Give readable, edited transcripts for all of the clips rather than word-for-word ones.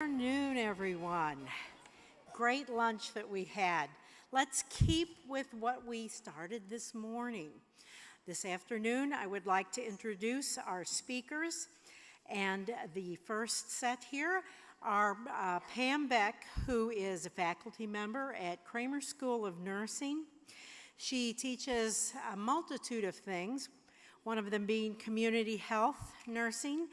Good afternoon, everyone. Great lunch that we had. Let's keep with what we started this morning. This afternoon, I would like to introduce our speakers. And the first set here are Pam Boeck, who is a faculty member at Kramer School of Nursing. She teaches a multitude of things, one of them being community health nursing.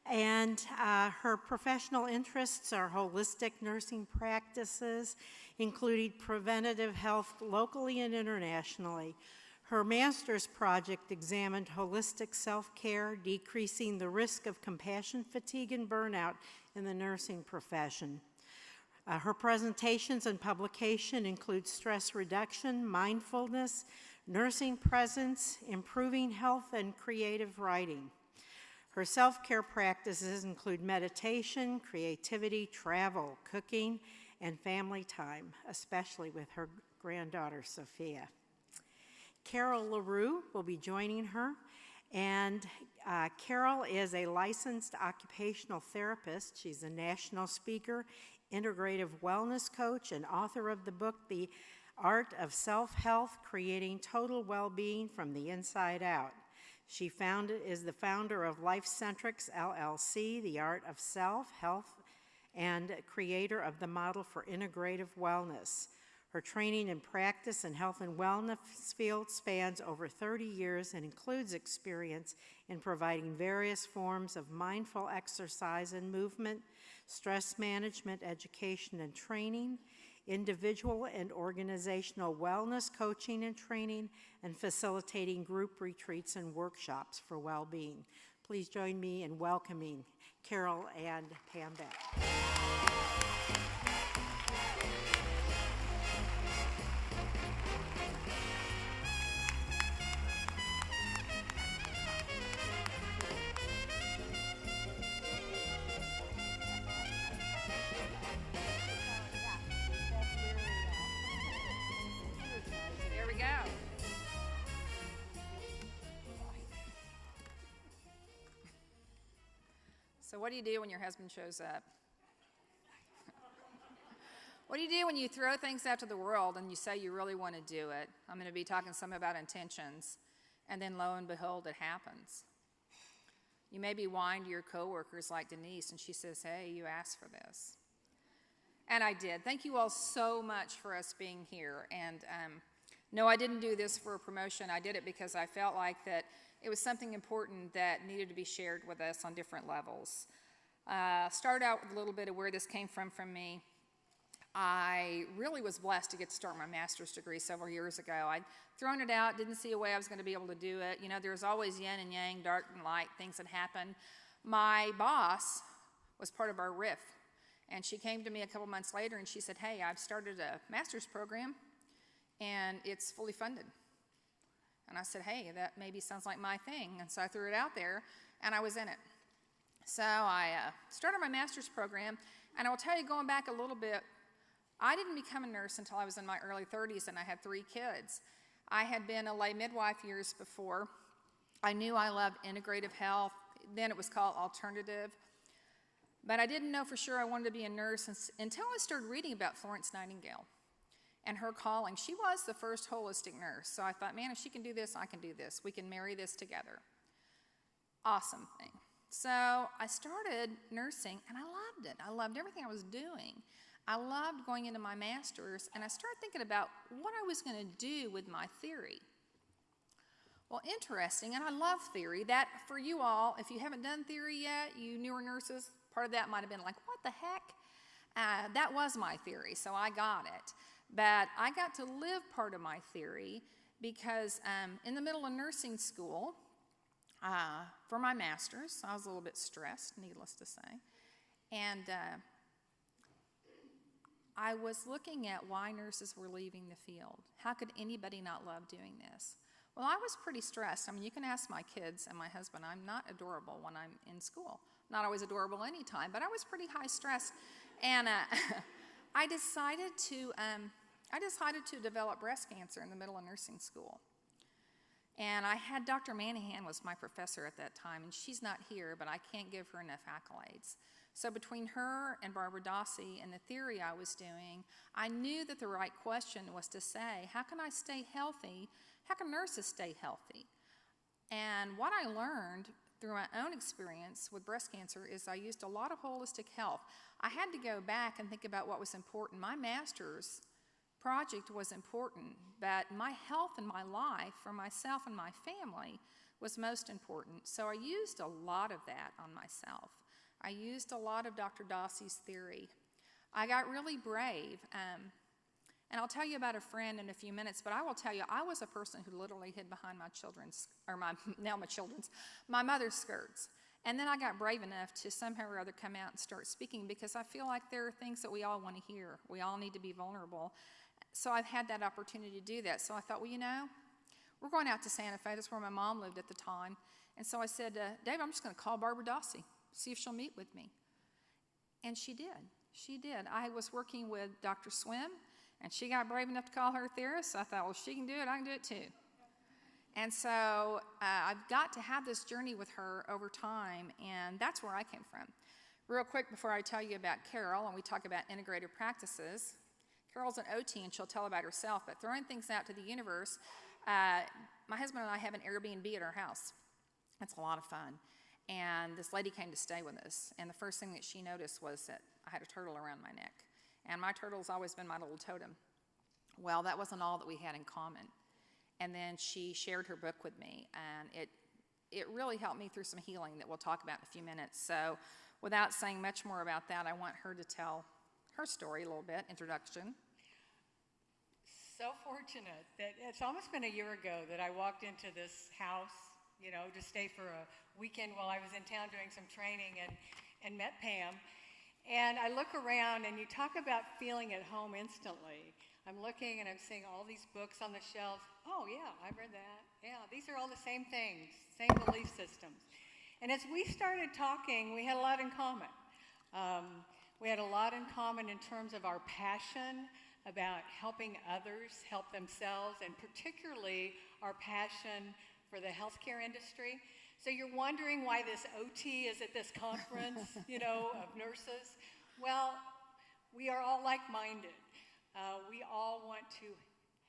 And her professional interests are holistic nursing practices, including preventative health locally and internationally. Her master's project examined holistic self-care, decreasing the risk of compassion fatigue and burnout in the nursing profession. Her presentations and publication include stress reduction, mindfulness, nursing presence, improving health, and creative writing. Her self-care practices include meditation, creativity, travel, cooking, and family time, especially with her granddaughter, Sophia. Carol LaRue will be joining her, and Carol is a licensed occupational therapist. She's a national speaker, integrative wellness coach, and author of the book, The Art of Self-Health, Creating Total Well-Being from the Inside Out. She is the founder of LifeCentrics, LLC, The Art of Self-Health, and creator of the model for integrative wellness. Her training and practice in health and wellness field spans over 30 years and includes experience in providing various forms of mindful exercise and movement, stress management, education and training, individual and organizational wellness coaching and training, and facilitating group retreats and workshops for well-being. Please join me in welcoming Carol and Pam Boeck. So what do you do when your husband shows up? What do you do when you throw things out to the world and you say you really want to do it? I'm going to be talking some about intentions, and then lo and behold, it happens. You maybe whine to your coworkers like Denise, and she says, hey, you asked for this. And I did. Thank you all so much for us being here. And no, I didn't do this for a promotion. I did it because I felt like that it was something important that needed to be shared with us on different levels. Start out with a little bit of where this came from me. I really was blessed to get to start my master's degree several years ago. I'd thrown it out, didn't see a way I was going to be able to do it. You know, there's always yin and yang, dark and light, things that happen. My boss was part of our RIF, and she came to me a couple months later and she said, hey, I've started a master's program, and it's fully funded. And I said, hey, that maybe sounds like my thing. And so I threw it out there, and I was in it. So I started my master's program, and I will tell you, going back a little bit, I didn't become a nurse until I was in my early 30s, and I had 3 kids. I had been a lay midwife years before. I knew I loved integrative health. Then it was called alternative. But I didn't know for sure I wanted to be a nurse until I started reading about Florence Nightingale and her calling. She was the first holistic nurse. So I thought, man, if she can do this, I can do this. We can marry this together. Awesome thing. So I started nursing, and I loved it. I loved everything I was doing. I loved going into my master's, and I started thinking about what I was going to do with my theory. Well, interesting, and I love theory. That, for you all, if you haven't done theory yet, you newer nurses, part of that might have been like, what the heck? That was my theory, so I got it. But I got to live part of my theory because in the middle of nursing school, for my master's, I was a little bit stressed, needless to say. And I was looking at why nurses were leaving the field. How could anybody not love doing this? Well, I was pretty stressed. I mean, you can ask my kids and my husband. I'm not adorable when I'm in school. Not always adorable anytime, but I was pretty high stress. And I decided to develop breast cancer in the middle of nursing school. And I had Dr. Manahan was my professor at that time, and she's not here, but I can't give her enough accolades. So between her and Barbara Dossi and the theory I was doing, I knew that the right question was to say, how can I stay healthy? How can nurses stay healthy? And what I learned through my own experience with breast cancer is I used a lot of holistic health. I had to go back and think about what was important. My master's project was important, but my health and my life for myself and my family was most important. So I used a lot of that on myself. I used a lot of Dr. Dossi's theory. I got really brave, and I'll tell you about a friend in a few minutes, but I will tell you, I was a person who literally hid behind my mother's skirts. And then I got brave enough to somehow or other come out and start speaking, because I feel like there are things that we all want to hear. We all need to be vulnerable. So I've had that opportunity to do that. So I thought, well, you know, we're going out to Santa Fe. That's where my mom lived at the time. And so I said, Dave, I'm just going to call Barbara Dossi, see if she'll meet with me. And she did. She did. I was working with Dr. Swim, and she got brave enough to call her therapist. So I thought, well, if she can do it, I can do it too. And so I've got to have this journey with her over time, and that's where I came from. Real quick before I tell you about Carol, and we talk about integrative practices, Carol's an OT, and she'll tell about herself, but throwing things out to the universe, my husband and I have an Airbnb at our house. It's a lot of fun. And this lady came to stay with us, and the first thing that she noticed was that I had a turtle around my neck. And my turtle's always been my little totem. Well, that wasn't all that we had in common. And then she shared her book with me, and it really helped me through some healing that we'll talk about in a few minutes. So without saying much more about that, I want her to tell her story a little bit, introduction. So fortunate that it's almost been a year ago that I walked into this house, you know, to stay for a weekend while I was in town doing some training, and met Pam. And I look around, and you talk about feeling at home instantly. I'm looking, and I'm seeing all these books on the shelves. Oh, yeah, I've read that. Yeah, these are all the same things, same belief systems. And as we started talking, we had a lot in common. We had a lot in common in terms of our passion about helping others help themselves, and particularly our passion for the healthcare industry. So you're wondering why this OT is at this conference, you know, of nurses. Well, we are all like-minded. We all want to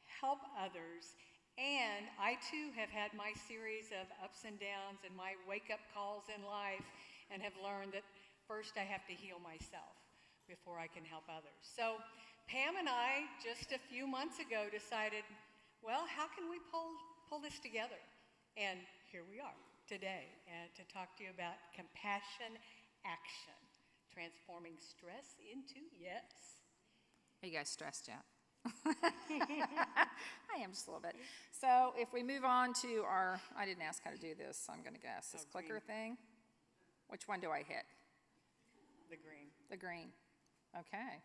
help others. And I too have had my series of ups and downs and my wake-up calls in life, and have learned that first I have to heal myself before I can help others. So Pam and I, just a few months ago, decided, well, how can we pull this together? And here we are today, and to talk to you about compassion action, transforming stress into yes. Are you guys stressed yet? I am just a little bit. So if we move on to our, I didn't ask how to do this, so I'm going to guess. This clicker thing, which one do I hit? The green. The green. Okay.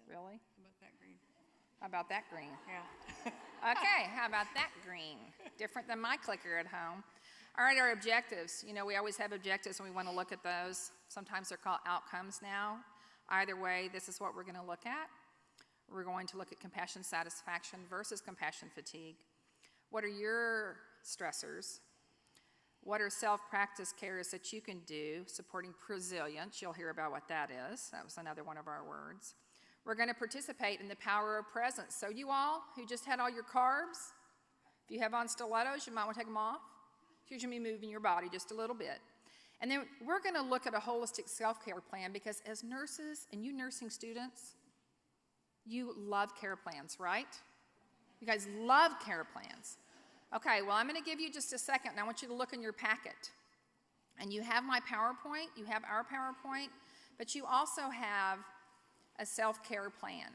Really? How about that green? How about that green? Yeah. Okay, how about that green? Different than my clicker at home. All right, our objectives. You know, we always have objectives, and we want to look at those. Sometimes they're called outcomes now. Either way, this is what we're going to look at. We're going to look at compassion satisfaction versus compassion fatigue. What are your stressors? What are self-practice cares that you can do supporting resilience? You'll hear about what that is. That was another one of our words. We're going to participate in the power of presence. So you all who just had all your carbs, if you have on stilettos, you might want to take them off. You're going to be moving your body just a little bit. And then we're going to look at a holistic self-care plan, because as nurses and you nursing students, you love care plans, right? You guys love care plans. Okay, well, I'm going to give you just a second, and I want you to look in your packet. And you have my PowerPoint, you have our PowerPoint, but you also have a self-care plan.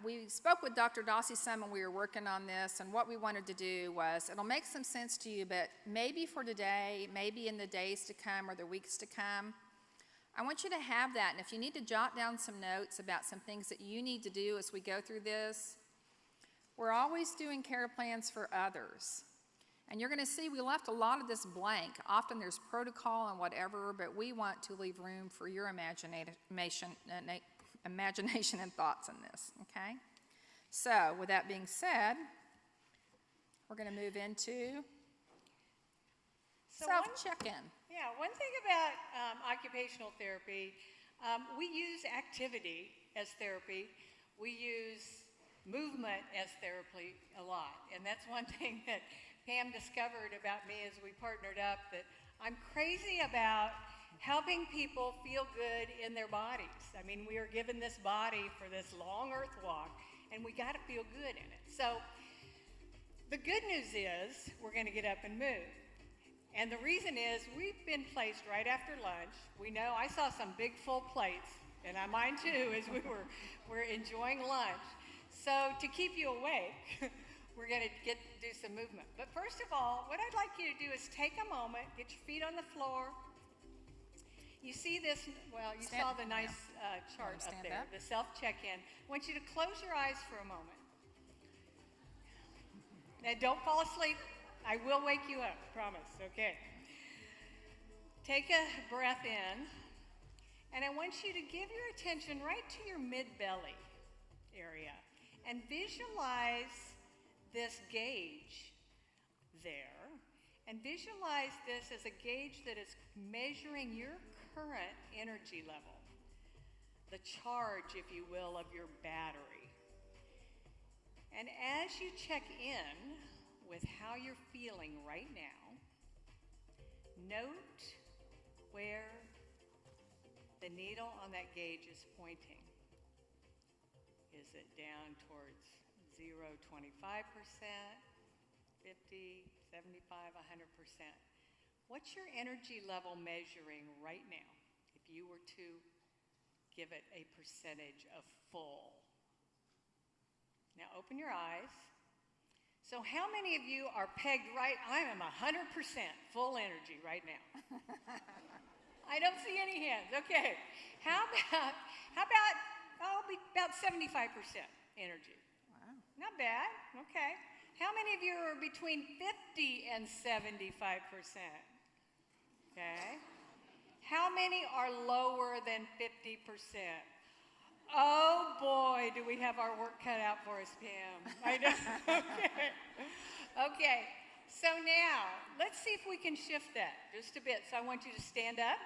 We spoke with Dr. Dossi some when we were working on this, and what we wanted to do was, it'll make some sense to you, but maybe for today, maybe in the days to come or the weeks to come, I want you to have that. And if you need to jot down some notes about some things that you need to do as we go through this, we're always doing care plans for others. And you're going to see we left a lot of this blank. Often there's protocol and whatever, but we want to leave room for your imagination and thoughts in this, okay? So with that being said, we're going to move into self-check-in. Yeah, Yeah, one thing about occupational therapy, we use activity as therapy. We use movement as therapy a lot. And that's one thing that Pam discovered about me as we partnered up, that I'm crazy about helping people feel good in their bodies. I mean, we are given this body for this long earth walk, and we got to feel good in it. So the good news is we're going to get up and move. And the reason is we've been placed right after lunch. We know I saw some big full plates, and mine too, as we're enjoying lunch. So to keep you awake, we're going to do some movement. But first of all, what I'd like you to do is take a moment, get your feet on the floor. You see this, well, you saw the nice chart up there, the self-check-in. I want you to close your eyes for a moment. Now, don't fall asleep. I will wake you up, promise, okay? Take a breath in, and I want you to give your attention right to your mid-belly area and visualize this gauge there, and visualize this as a gauge that is measuring your current energy level, the charge, if you will, of your battery. And as you check in with how you're feeling right now, note where the needle on that gauge is pointing. Is it down towards 0, 25%, 50, 75, 100%? What's your energy level measuring right now if you were to give it a percentage of full? Now open your eyes. So how many of you are pegged right? I am 100% full energy right now. I don't see any hands. Okay. How about 75% energy? Wow. Not bad. Okay. How many of you are between 50 and 75%? Okay. How many are lower than 50%? Oh boy, do we have our work cut out for us, Pam. I know. Okay. Okay. So now, let's see if we can shift that just a bit. So I want you to stand up.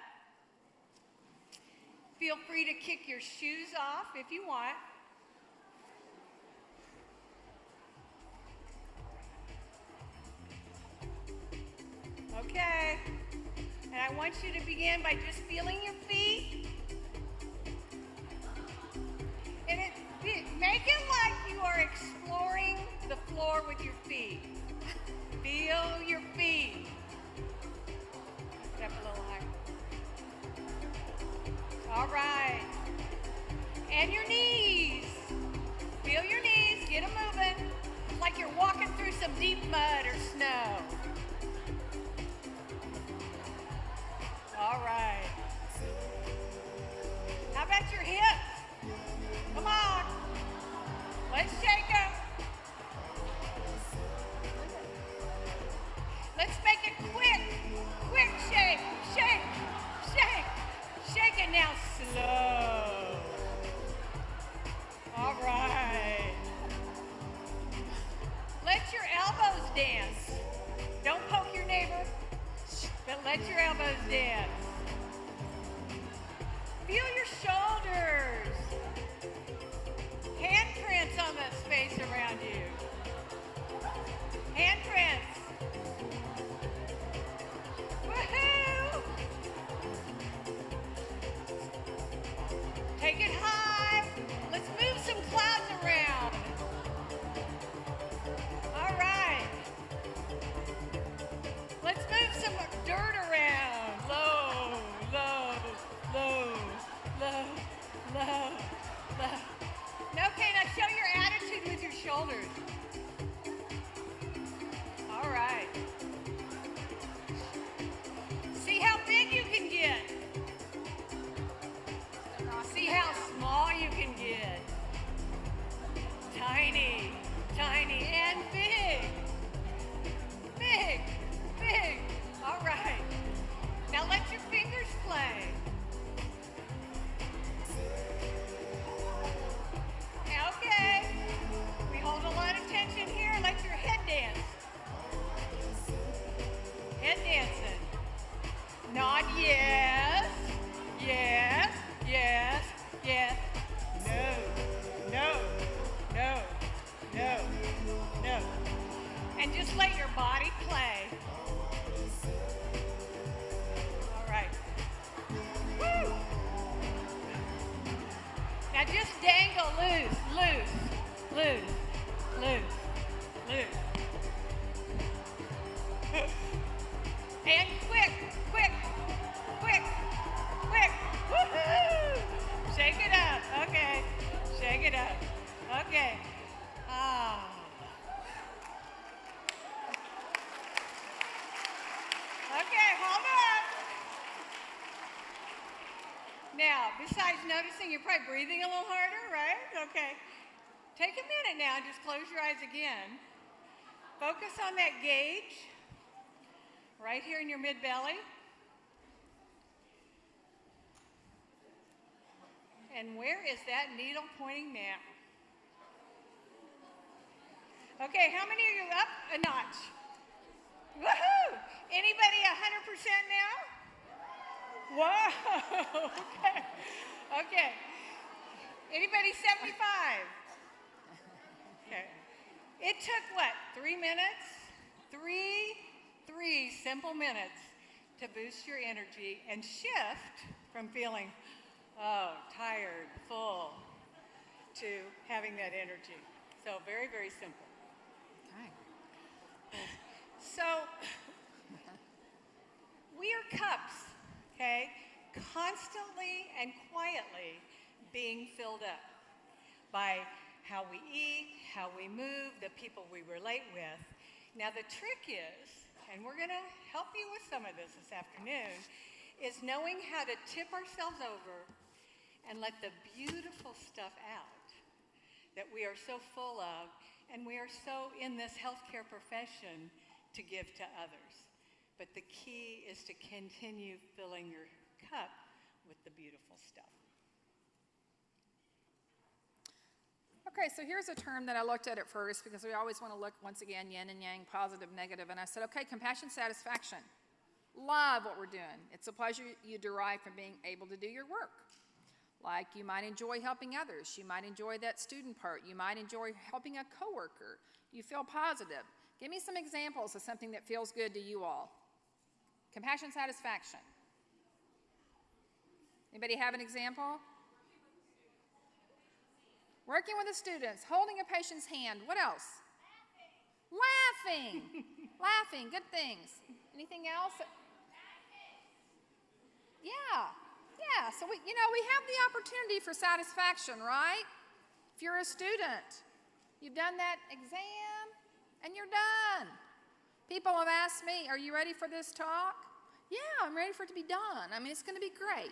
Feel free to kick your shoes off if you want. Okay. And I want you to begin by just feeling your feet. And make it like you are exploring the floor with your feet. Feel your feet. Step a little higher. All right. And your knees. Feel your knees. Get them moving. Like you're walking through some deep mud or snow. All right. How about your hips? Come on. Let's shake them. Let's make it quick. Quick shake, shake, shake. Shake it now slow. All right. Let your elbows dance. Don't poke your neighbor, but let your elbows dance. Feel your shoulders. Handprints on the space around you. Handprints. Woohoo! Take it high. Let's move some clouds around. All right. Let's move some dirt around. Low, low, low, low, low, low. Okay, now show your attitude with your shoulders. All right. See how big you can get. See how small you can get. Tiny, tiny, and big. Big, big. All right. Now let your fingers play. Okay. We hold a lot of tension here. Let your head dance. Head dancing. No, Yes. No. No. No. No. No. And just let your body play. All right. Woo! Now just dangle loose, loose, loose, loose, loose. And quick, quick, quick, quick. Woohoo! Shake it up. Okay. Shake it up. Okay. Ah. Okay, hold on. Now, besides noticing you're probably breathing a little harder, right? Okay. Take a minute now and just close your eyes again. Focus on that gauge right here in your mid-belly. And where is that needle pointing now? Okay, how many of you up a notch? Woohoo! Anybody 100% now? Whoa! Okay. Okay. Anybody 75? Okay. It took what? 3 minutes? Three simple minutes to boost your energy and shift from feeling, oh, tired, full, to having that energy. So very, very simple. Okay. So we are cups, okay? Constantly and quietly being filled up by how we eat, how we move, the people we relate with. Now the trick is, and we're going to help you with some of this afternoon, is knowing how to tip ourselves over and let the beautiful stuff out that we are so full of, and we are so in this healthcare profession to give to others. But the key is to continue filling your cup with the beautiful stuff. Okay, so here's a term that I looked at first because we always want to look, once again, yin and yang, positive, negative. And I said, okay, compassion, satisfaction. Love what we're doing. It's a pleasure you derive from being able to do your work. Like you might enjoy helping others. You might enjoy that student part. You might enjoy helping a coworker. You feel positive. Give me some examples of something that feels good to you all. Compassion, satisfaction. Anybody have an example? Working with the students, holding a patient's hand. What else? Laughing. Laughing, good things. Anything else? Yeah. So we have the opportunity for satisfaction, right? If you're a student, you've done that exam and you're done. People have asked me, are you ready for this talk? Yeah, I'm ready for it to be done. I mean, it's going to be great.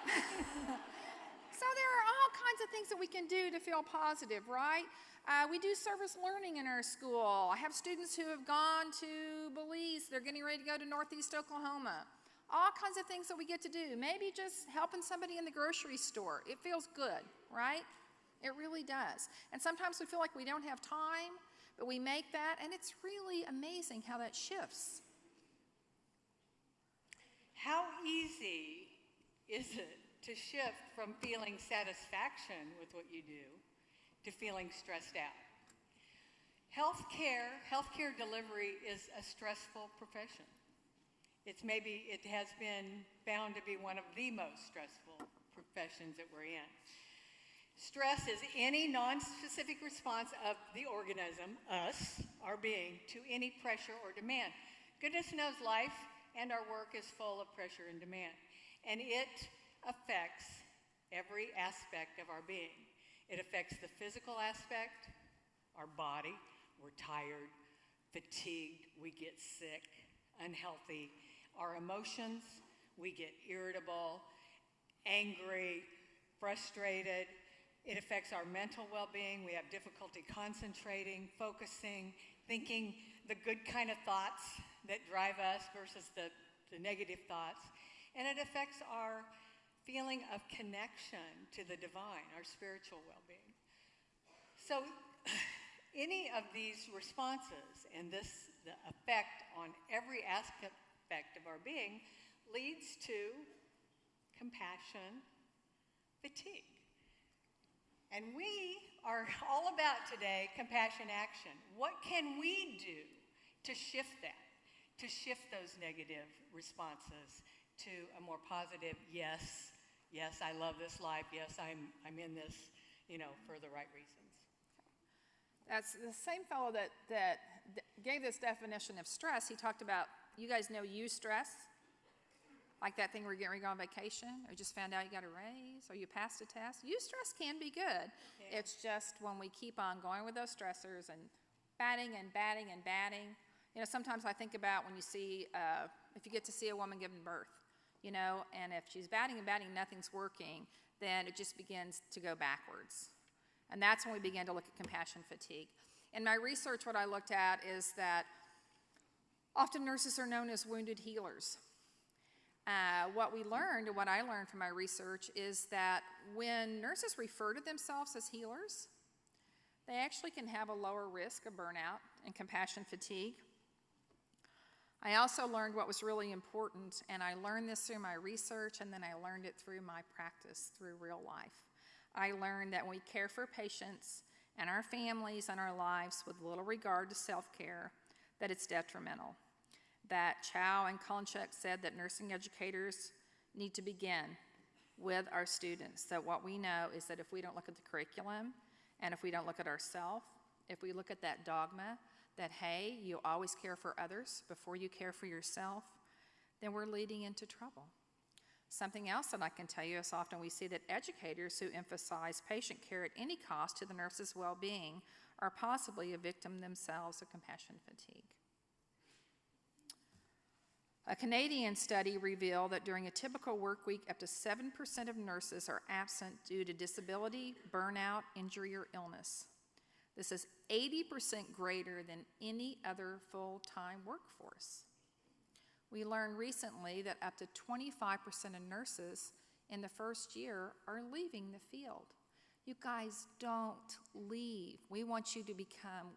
So there are all kinds of things that we can do to feel positive, right? We do service learning in our school. I have students who have gone to Belize. They're getting ready to go to Northeast Oklahoma. All kinds of things that we get to do. Maybe just helping somebody in the grocery store. It feels good, right? It really does. And sometimes we feel like we don't have time, but we make that, and it's really amazing how that shifts. How easy is it to shift from feeling satisfaction with what you do to feeling stressed out? Healthcare delivery is a stressful profession. It has been found to be one of the most stressful professions that we're in. Stress is any non-specific response of the organism, us, our being, to any pressure or demand. Goodness knows life and our work is full of pressure and demand, and it affects every aspect of our being. It affects the physical aspect, our body. We're tired, fatigued, we get sick, unhealthy. Our emotions, we get irritable, angry, frustrated. It affects our mental well-being. We have difficulty concentrating, focusing, thinking the good kind of thoughts that drive us versus the negative thoughts. And it affects our feeling of connection to the divine, our spiritual well-being. So any of these responses and the effect on every aspect of our being leads to compassion, fatigue, fatigue. And we are all about today compassion action. What can we do to shift that, to shift those negative responses to a more positive, yes, I love this life, yes, I'm in this, for the right reasons. That's the same fellow that gave this definition of stress. He talked about, you guys know eustress? Like that thing where you're getting ready to go on vacation, or you just found out you got a raise, or you passed a test. Eustress can be good. Yeah. It's just when we keep on going with those stressors and batting and batting and batting. Sometimes I think about when you see, if you get to see a woman giving birth, and if she's batting and batting, nothing's working, then it just begins to go backwards. And that's when we begin to look at compassion fatigue. In my research, what I looked at is that often nurses are known as wounded healers. What we learned, and what I learned from my research, is that when nurses refer to themselves as healers, they actually can have a lower risk of burnout and compassion fatigue. I also learned what was really important, and I learned this through my research, and then I learned it through my practice, through real life. I learned that when we care for patients and our families and our lives with little regard to self-care, that it's detrimental. That Chow and Kolenchuk said that nursing educators need to begin with our students. That what we know is that if we don't look at the curriculum, and if we don't look at ourselves, if we look at that dogma that, hey, you always care for others before you care for yourself, then we're leading into trouble. Something else that I can tell you is often we see that educators who emphasize patient care at any cost to the nurse's well-being are possibly a victim themselves of compassion fatigue. A Canadian study revealed that during a typical work week, up to 7% of nurses are absent due to disability, burnout, injury, or illness. This is 80% greater than any other full-time workforce. We learned recently that up to 25% of nurses in the first year are leaving the field. You guys don't leave. We want you to become,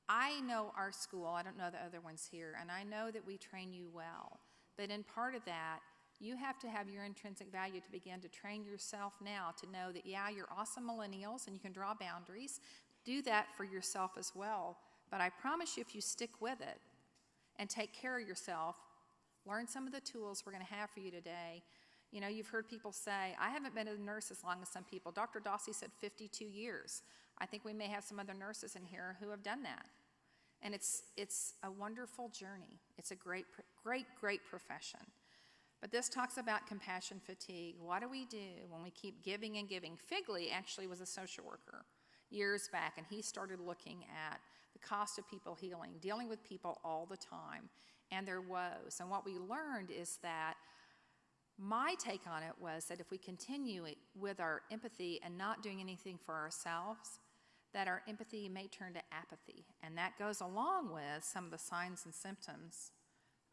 I know our school, I don't know the other ones here, and I know that we train you well. But in part of that, you have to have your intrinsic value to begin to train yourself now to know that, yeah, you're awesome millennials and you can draw boundaries. Do that for yourself as well. But I promise you, if you stick with it and take care of yourself, learn some of the tools we're going to have for you today. You've heard people say, I haven't been a nurse as long as some people. Dr. Dossie said 52 years. I think we may have some other nurses in here who have done that. And it's a wonderful journey. It's a great profession. But this talks about compassion fatigue. What do we do when we keep giving and giving? Figley actually was a social worker years back, and he started looking at the cost of people healing, dealing with people all the time, and their woes. And what we learned is that my take on it was that if we continue with our empathy and not doing anything for ourselves, that our empathy may turn to apathy. And that goes along with some of the signs and symptoms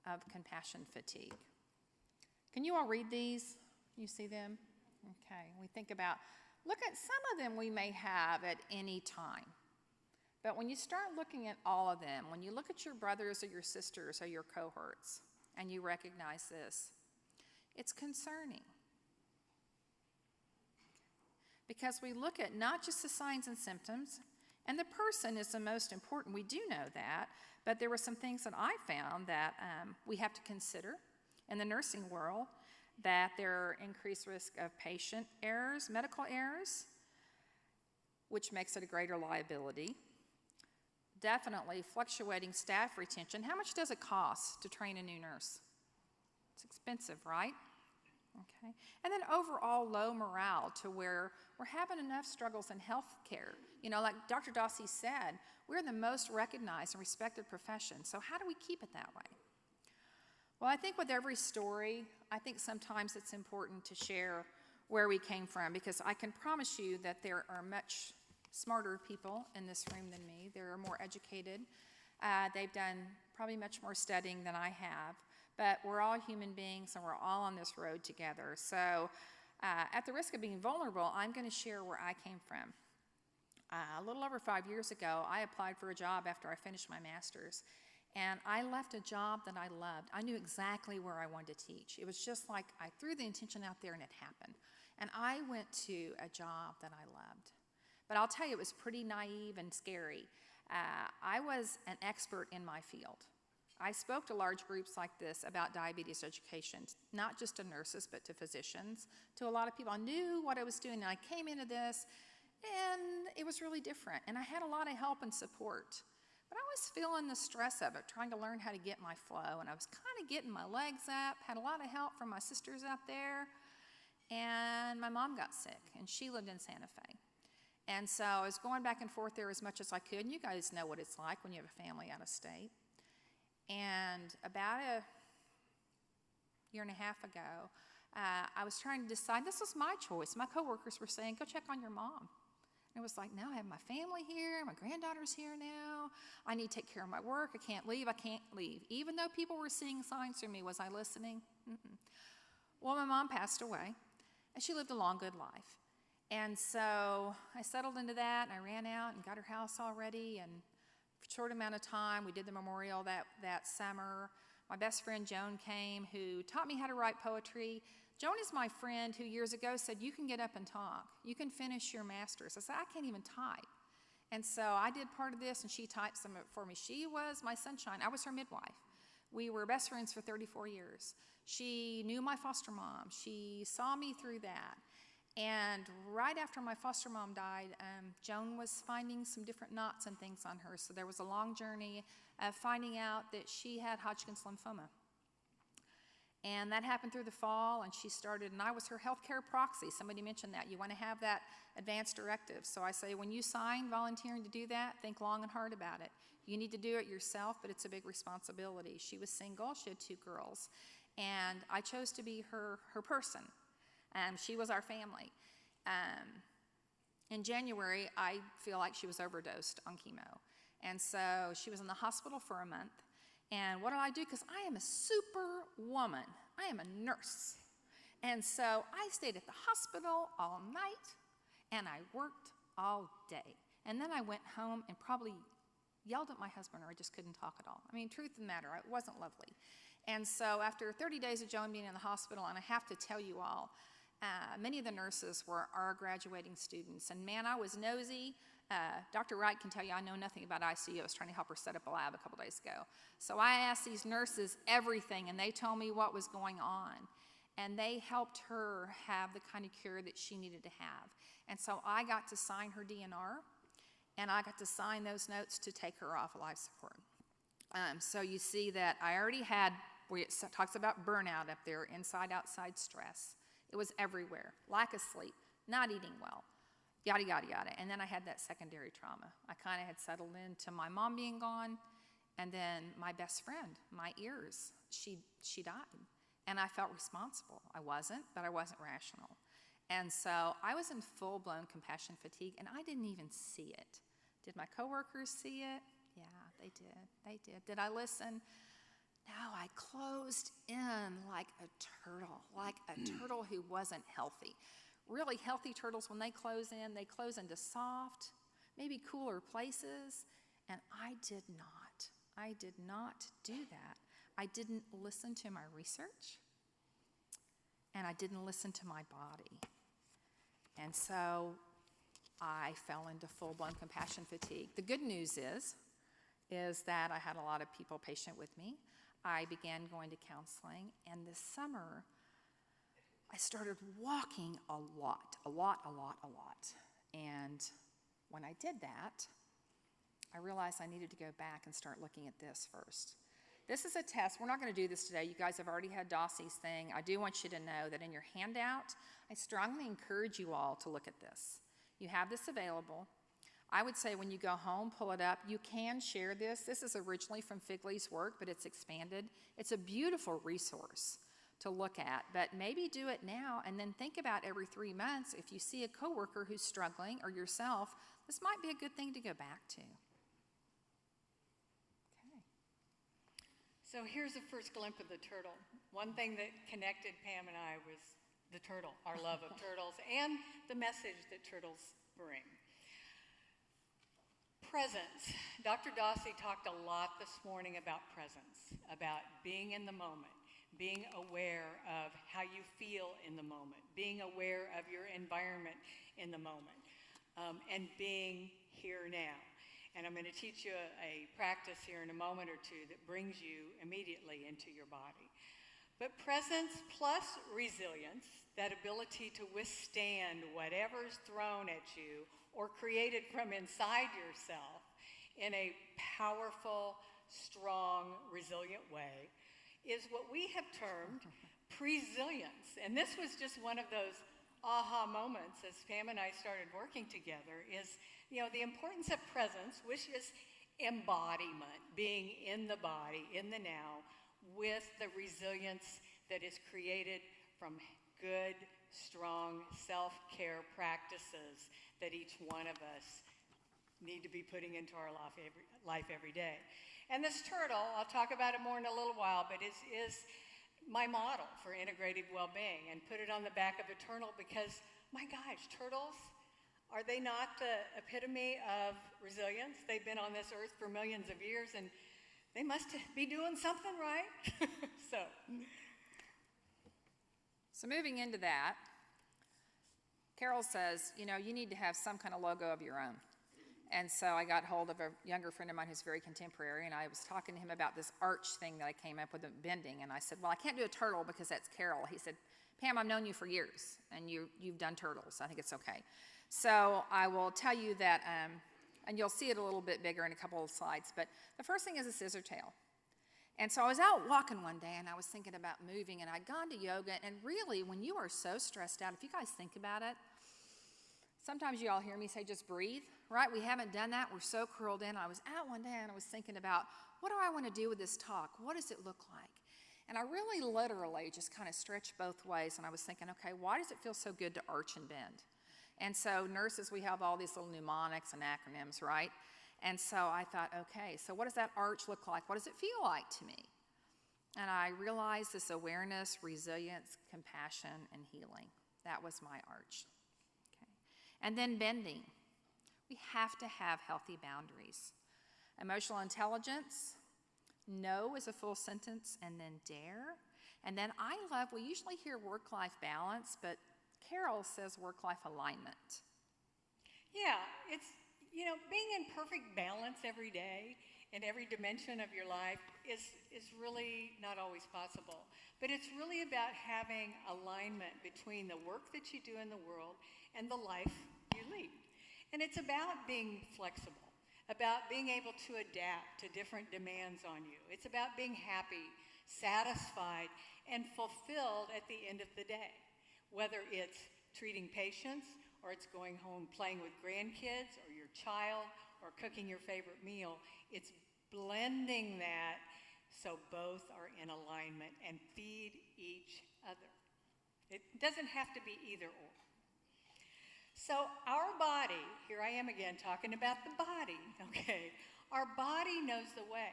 of compassion fatigue. Can you all read these? You see them? Okay, we think about, look at some of them we may have at any time. But when you start looking at all of them, when you look at your brothers or your sisters or your cohorts, and you recognize this, it's concerning. Because we look at not just the signs and symptoms, and the person is the most important, we do know that, but there were some things that I found that we have to consider in the nursing world, that there are increased risk of patient errors, medical errors, which makes it a greater liability. Definitely fluctuating staff retention. How much does it cost to train a new nurse? It's expensive, right? Okay. And then overall low morale to where we're having enough struggles in health care. Like Dr. Dossie said, we're the most recognized and respected profession. So how do we keep it that way? Well, I think with every story, I think sometimes it's important to share where we came from, because I can promise you that there are much smarter people in this room than me. They're more educated. They've done probably much more studying than I have. But we're all human beings, and we're all on this road together. So at the risk of being vulnerable, I'm going to share where I came from. A little over 5 years ago, I applied for a job after I finished my master's. And I left a job that I loved. I knew exactly where I wanted to teach. It was just like I threw the intention out there and it happened. And I went to a job that I loved. But I'll tell you, it was pretty naive and scary. I was an expert in my field. I spoke to large groups like this about diabetes education, not just to nurses, but to physicians, to a lot of people. I knew what I was doing, and I came into this, and it was really different. And I had a lot of help and support. But I was feeling the stress of it, trying to learn how to get my flow. And I was kind of getting my legs up, had a lot of help from my sisters out there. And my mom got sick, and she lived in Santa Fe. And so I was going back and forth there as much as I could. And you guys know what it's like when you have a family out of state. And about a year and a half ago, I was trying to decide, this was my choice. My coworkers were saying, go check on your mom. And it was like, no, I have my family here, my granddaughter's here now, I need to take care of my work, I can't leave. Even though people were seeing signs from me, was I listening? Mm-mm. Well, my mom passed away, and she lived a long, good life. And so I settled into that, and I ran out and got her house all ready, and for a short amount of time, we did the memorial that summer. My best friend Joan came, who taught me how to write poetry. Joan is my friend who years ago said, you can get up and talk. You can finish your master's. I said, I can't even type. And so I did part of this, and she typed some of it for me. She was my sunshine. I was her midwife. We were best friends for 34 years. She knew my foster mom. She saw me through that. And right after my foster mom died, Joan was finding some different knots and things on her. So there was a long journey of finding out that she had Hodgkin's lymphoma. And that happened through the fall, and she started, and I was her healthcare proxy. Somebody mentioned that. You want to have that advance directive. So I say, when you sign volunteering to do that, think long and hard about it. You need to do it yourself, but it's a big responsibility. She was single. She had 2 girls. And I chose to be her person. She was our family. In January, I feel like she was overdosed on chemo. And so she was in the hospital for a month. And what did I do? Because I am a super woman. I am a nurse. And so I stayed at the hospital all night, and I worked all day. And then I went home and probably yelled at my husband, or I just couldn't talk at all. I mean, truth of the matter, it wasn't lovely. And so after 30 days of Joan being in the hospital, and I have to tell you all, many of the nurses were our graduating students. And man, I was nosy. Dr. Wright can tell you I know nothing about ICU. I was trying to help her set up a lab a couple days ago. So I asked these nurses everything, and they told me what was going on. And they helped her have the kind of care that she needed to have. And so I got to sign her DNR, and I got to sign those notes to take her off life support. So you see that I already had, where it talks about burnout up there, inside, outside stress. It was everywhere. Lack of sleep, not eating well, yada, yada, yada. And then I had that secondary trauma. I kind of had settled into my mom being gone, and then my best friend, my ears, she died. And I felt responsible. I wasn't, but I wasn't rational. And so I was in full-blown compassion fatigue, and I didn't even see it. Did my coworkers see it? Yeah, they did. They did. Did I listen? No, I closed in like a turtle who wasn't healthy. Really healthy turtles, when they close into soft, maybe cooler places, and I did not. I did not do that. I didn't listen to my research, and I didn't listen to my body. And so I fell into full-blown compassion fatigue. The good news is that I had a lot of people patient with me. I began going to counseling, and this summer, I started walking a lot. And when I did that, I realized I needed to go back and start looking at this first. This is a test. We're not going to do this today. You guys have already had Dossie's thing. I do want you to know that in your handout, I strongly encourage you all to look at this. You have this available. I would say when you go home, pull it up. You can share this. This is originally from Figley's work, but it's expanded. It's a beautiful resource to look at, but maybe do it now and then think about every 3 months, if you see a coworker who's struggling or yourself, this might be a good thing to go back to. Okay. So here's the first glimpse of the turtle. One thing that connected Pam and I was the turtle, our love of turtles, and the message that turtles bring. Presence. Dr. Dossie talked a lot this morning about presence, about being in the moment, being aware of how you feel in the moment, being aware of your environment in the moment, and being here now. And I'm going to teach you a practice here in a moment or two that brings you immediately into your body. But presence plus resilience, that ability to withstand whatever's thrown at you or created from inside yourself in a powerful, strong, resilient way, is what we have termed presilience. And this was just one of those aha moments as Pam and I started working together, is the importance of presence, which is embodiment, being in the body, in the now, with the resilience that is created from good, strong self-care practices that each one of us need to be putting into our life every day. And this turtle, I'll talk about it more in a little while, but is my model for integrative well-being, and put it on the back of a turtle because, my gosh, turtles, are they not the epitome of resilience? They've been on this earth for millions of years, and they must be doing something right. So moving into that, Carol says, you need to have some kind of logo of your own. And so I got hold of a younger friend of mine who's very contemporary, and I was talking to him about this arch thing that I came up with, bending. And I said, well, I can't do a turtle because that's Carol. He said, Pam, I've known you for years, and you've done turtles. I think it's okay. So I will tell you that, and you'll see it a little bit bigger in a couple of slides, but the first thing is a scissor tail. And so I was out walking one day, and I was thinking about moving, and I'd gone to yoga, and really, when you are so stressed out, if you guys think about it, sometimes you all hear me say, just breathe, right? We haven't done that. We're so curled in. I was out one day, and I was thinking about, what do I want to do with this talk? What does it look like? And I really literally just kind of stretched both ways, and I was thinking, okay, why does it feel so good to arch and bend? And so nurses, we have all these little mnemonics and acronyms, right? And so I thought, okay, so what does that arch look like? What does it feel like to me? And I realized this awareness, resilience, compassion, and healing. That was my arch. Okay. And then bending. We have to have healthy boundaries. Emotional intelligence, no is a full sentence, and then dare. And then we usually hear work-life balance, but Carol says work-life alignment. Yeah, it's, being in perfect balance every day in every dimension of your life is really not always possible. But it's really about having alignment between the work that you do in the world and the life you lead. And it's about being flexible, about being able to adapt to different demands on you. It's about being happy, satisfied, and fulfilled at the end of the day. Whether it's treating patients, or it's going home playing with grandkids, or your child, or cooking your favorite meal, it's blending that so both are in alignment and feed each other. It doesn't have to be either or. So our body, here I am again talking about the body, okay? Our body knows the way.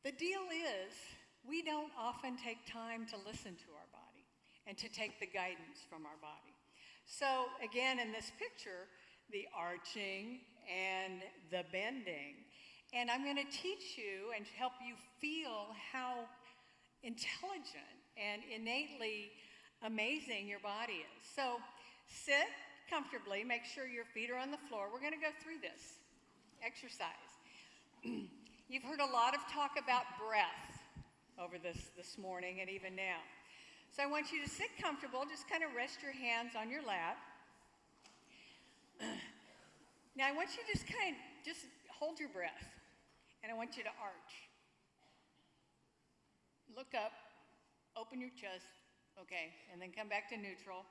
The deal is, we don't often take time to listen to our body and to take the guidance from our body. So again, in this picture, the arching and the bending. And I'm going to teach you and help you feel how intelligent and innately amazing your body is. So sit comfortably, make sure your feet are on the floor. We're going to go through this exercise. You've heard a lot of talk about breath over this morning and even now. So I want you to sit comfortable, just kind of rest your hands on your lap. Now I want you to just hold your breath, and I want you to arch. Look up, open your chest, okay, and then come back to neutral.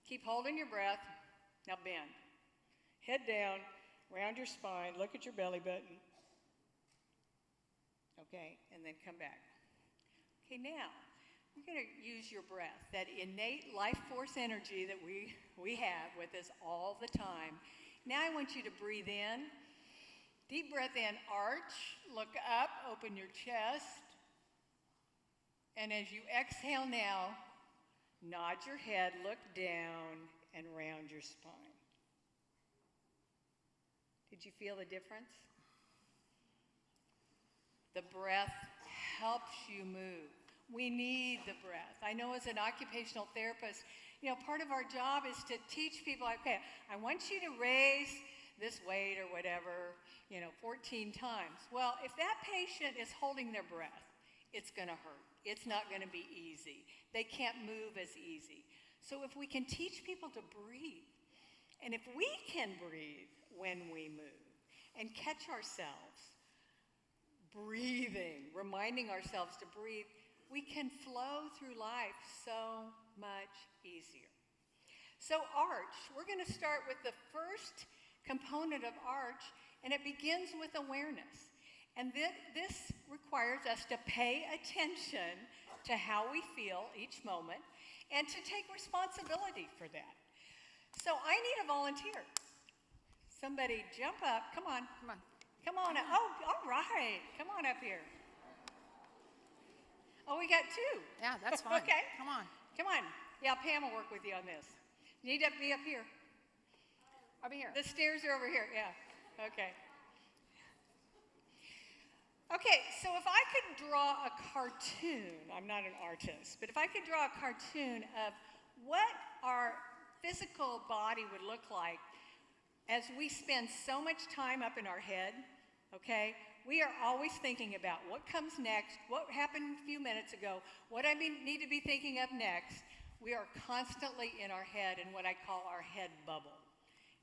Keep holding your breath. Now bend. Head down, round your spine, look at your belly button. Okay, and then come back. Okay, now, you're going to use your breath, that innate life force energy that we have with us all the time. Now I want you to breathe in. Deep breath in, arch, look up, open your chest. And as you exhale now, nod your head, look down, and round your spine. Did you feel the difference? The breath helps you move. We need the breath. I know as an occupational therapist, part of our job is to teach people, okay, I want you to raise this weight or whatever, 14 times. Well, if that patient is holding their breath, it's going to hurt. It's not going to be easy. They can't move as easy. So if we can teach people to breathe, and if we can breathe when we move and catch ourselves breathing, reminding ourselves to breathe, we can flow through life so much easier. So arch, we're going to start with the first component of arch, and it begins with awareness. And this requires us to pay attention to how we feel each moment and to take responsibility for that. So I need a volunteer. Somebody jump up. Come on. Come on. Come on up. Oh, all right. Come on up here. Oh, we got two. Yeah, that's fine. Okay. Come on. Come on. Yeah, Pam will work with you on this. You need to be up here. Over here. The stairs are over here. Yeah. Okay. Okay, so if I could draw a cartoon, I'm not an artist, but if I could draw a cartoon of what our physical body would look like as we spend so much time up in our head, okay? We are always thinking about what comes next, what happened a few minutes ago, what I need to be thinking of next. We are constantly in our head in what I call our head bubble.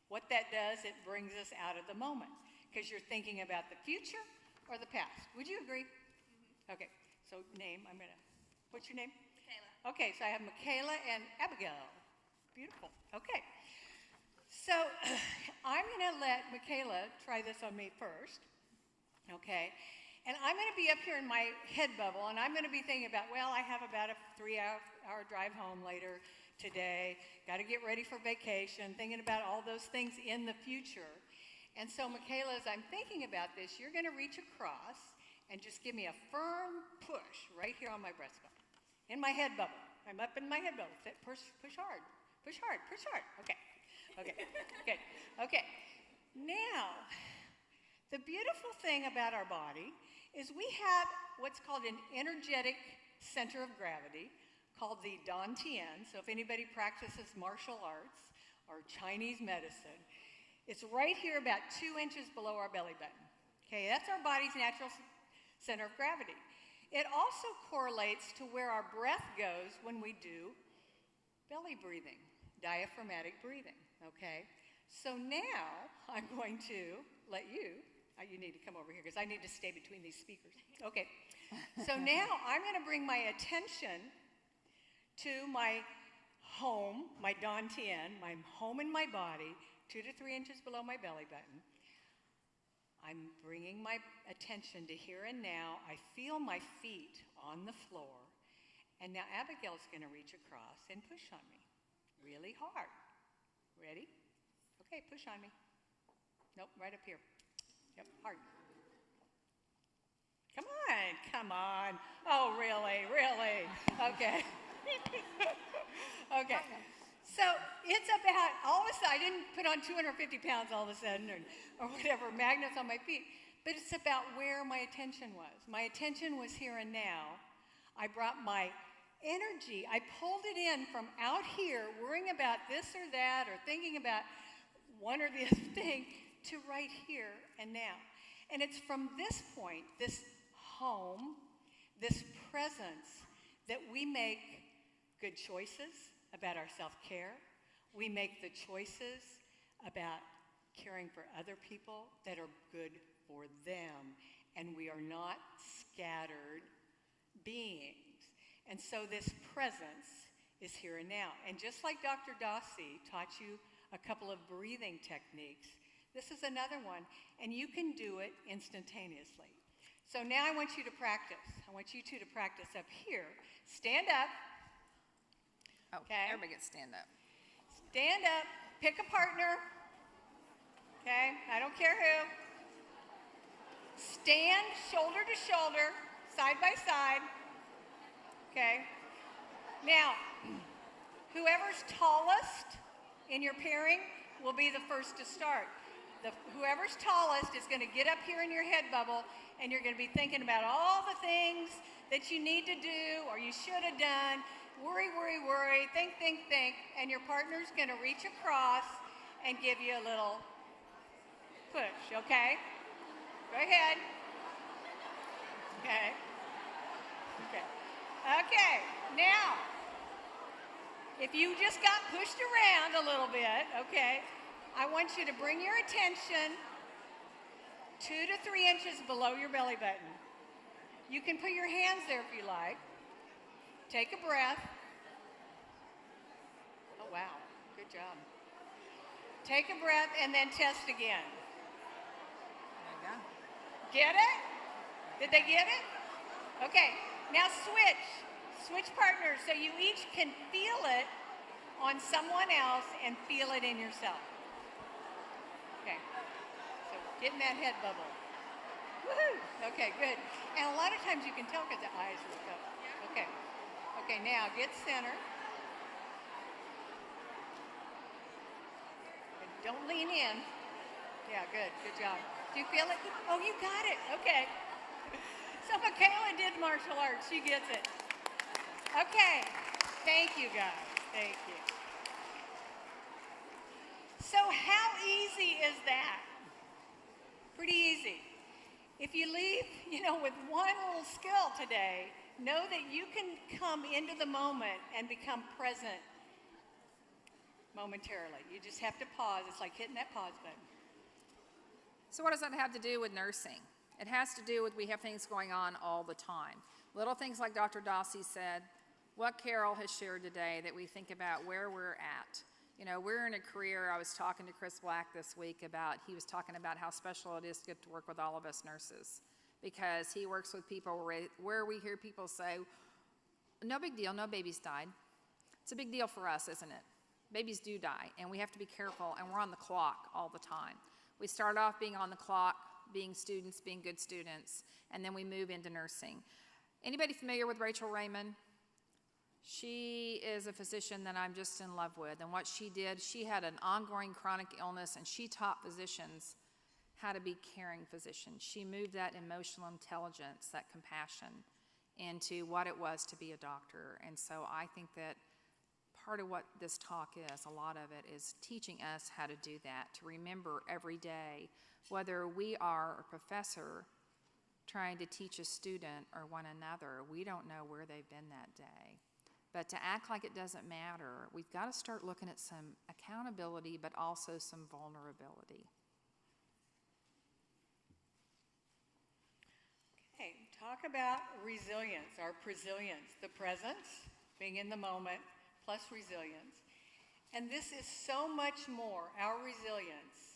What that does, it brings us out of the moment because you're thinking about the future or the past. Would you agree? Mm-hmm. Okay, so name, what's your name? Michaela. Okay, so I have Michaela and Abigail. Beautiful, okay. So I'm gonna let Michaela try this on me first, okay? And I'm gonna be up here in my head bubble and I'm gonna be thinking about, well, I have about a 3-hour drive home later today, gotta get ready for vacation, thinking about all those things in the future. And so, Michaela, as I'm thinking about this, you're going to reach across and just give me a firm push right here on my breastbone, in my head bubble. I'm up in my head bubble. Push hard, push hard, push hard. Okay, okay, good. Okay, now, the beautiful thing about our body is we have what's called an energetic center of gravity called the Dantian. So if anybody practices martial arts or Chinese medicine, it's right here about 2 inches below our belly button. Okay, that's our body's natural center of gravity. It also correlates to where our breath goes when we do belly breathing, diaphragmatic breathing, okay? So now I'm going to let you need to come over here because I need to stay between these speakers. Okay, so now I'm gonna bring my attention to my home, my Dantian, my home in my body, 2 to 3 inches below my belly button. I'm bringing my attention to here and now. I feel my feet on the floor. And now Abigail's going to reach across and push on me really hard. Ready? Okay, push on me. Nope, right up here. Yep, hard. Come on. Oh, really? Okay. Okay. So it's about, all of a sudden, I didn't put on 250 pounds all of a sudden or whatever, magnets on my feet, but it's about where my attention was. My attention was here and now. I brought my energy, I pulled it in from out here, worrying about this or that or thinking about one or the other thing, to right here and now. And it's from this point, this home, this presence, that we make good choices about our self-care. We make the choices about caring for other people that are good for them. And we are not scattered beings. And so this presence is here and now. And just like Dr. Dossi taught you a couple of breathing techniques, this is another one. And you can do it instantaneously. So now I want you to practice. I want you two to practice up here. Stand up. Oh, okay. Everybody gets stand up. Stand up, pick a partner, okay? I don't care who. Stand shoulder to shoulder, side by side, okay? Now, whoever's tallest in your pairing will be the first to start. whoever's tallest is going to get up here in your head bubble, and you're going to be thinking about all the things that you need to do or you should have done. Worry, worry, worry, think, think, think, and your partner's going to reach across and give you a little push, okay? Go ahead. Okay. Okay. Okay, now, if you just got pushed around a little bit, okay, I want you to bring your attention 2 to 3 inches below your belly button. You can put your hands there if you like. Take a breath. Oh, wow, good job. Take a breath and then test again. There you go. Get it? Did they get it? Okay, now switch. Switch partners so you each can feel it on someone else and feel it in yourself. Okay, so get in that head bubble. Woohoo! Okay, good. And a lot of times you can tell because the eyes look up. Okay, okay, now get center. And don't lean in. Yeah, good job. Do you feel it? Oh, you got it, okay. So Michaela did martial arts, she gets it. Okay, thank you guys, thank you. So how easy is that? Pretty easy. If you leave, with one little skill today, know that you can come into the moment and become present momentarily. You just have to pause. It's like hitting that pause button. So what does that have to do with nursing? It has to do with we have things going on all the time. Little things like Dr. Dossi said, what Carol has shared today, that we think about where we're at. We're in a career, I was talking to Chris Black this week he was talking about how special it is to get to work with all of us nurses, because he works with people where we hear people say, no big deal, no babies died. It's a big deal for us, isn't it? Babies do die, and we have to be careful, and we're on the clock all the time. We start off being on the clock, being students, being good students, and then we move into nursing. Anybody familiar with Rachel Raymond? She is a physician that I'm just in love with, and what she did, she had an ongoing chronic illness, and she taught physicians how to be caring physicians. She moved that emotional intelligence, that compassion, into what it was to be a doctor. And so I think that part of what this talk is, a lot of it, is teaching us how to do that, to remember every day, whether we are a professor trying to teach a student or one another, we don't know where they've been that day. But to act like it doesn't matter, we've got to start looking at some accountability, but also some vulnerability. Okay, talk about resilience, our presilience, the presence, being in the moment, plus resilience. And this is so much more, our resilience,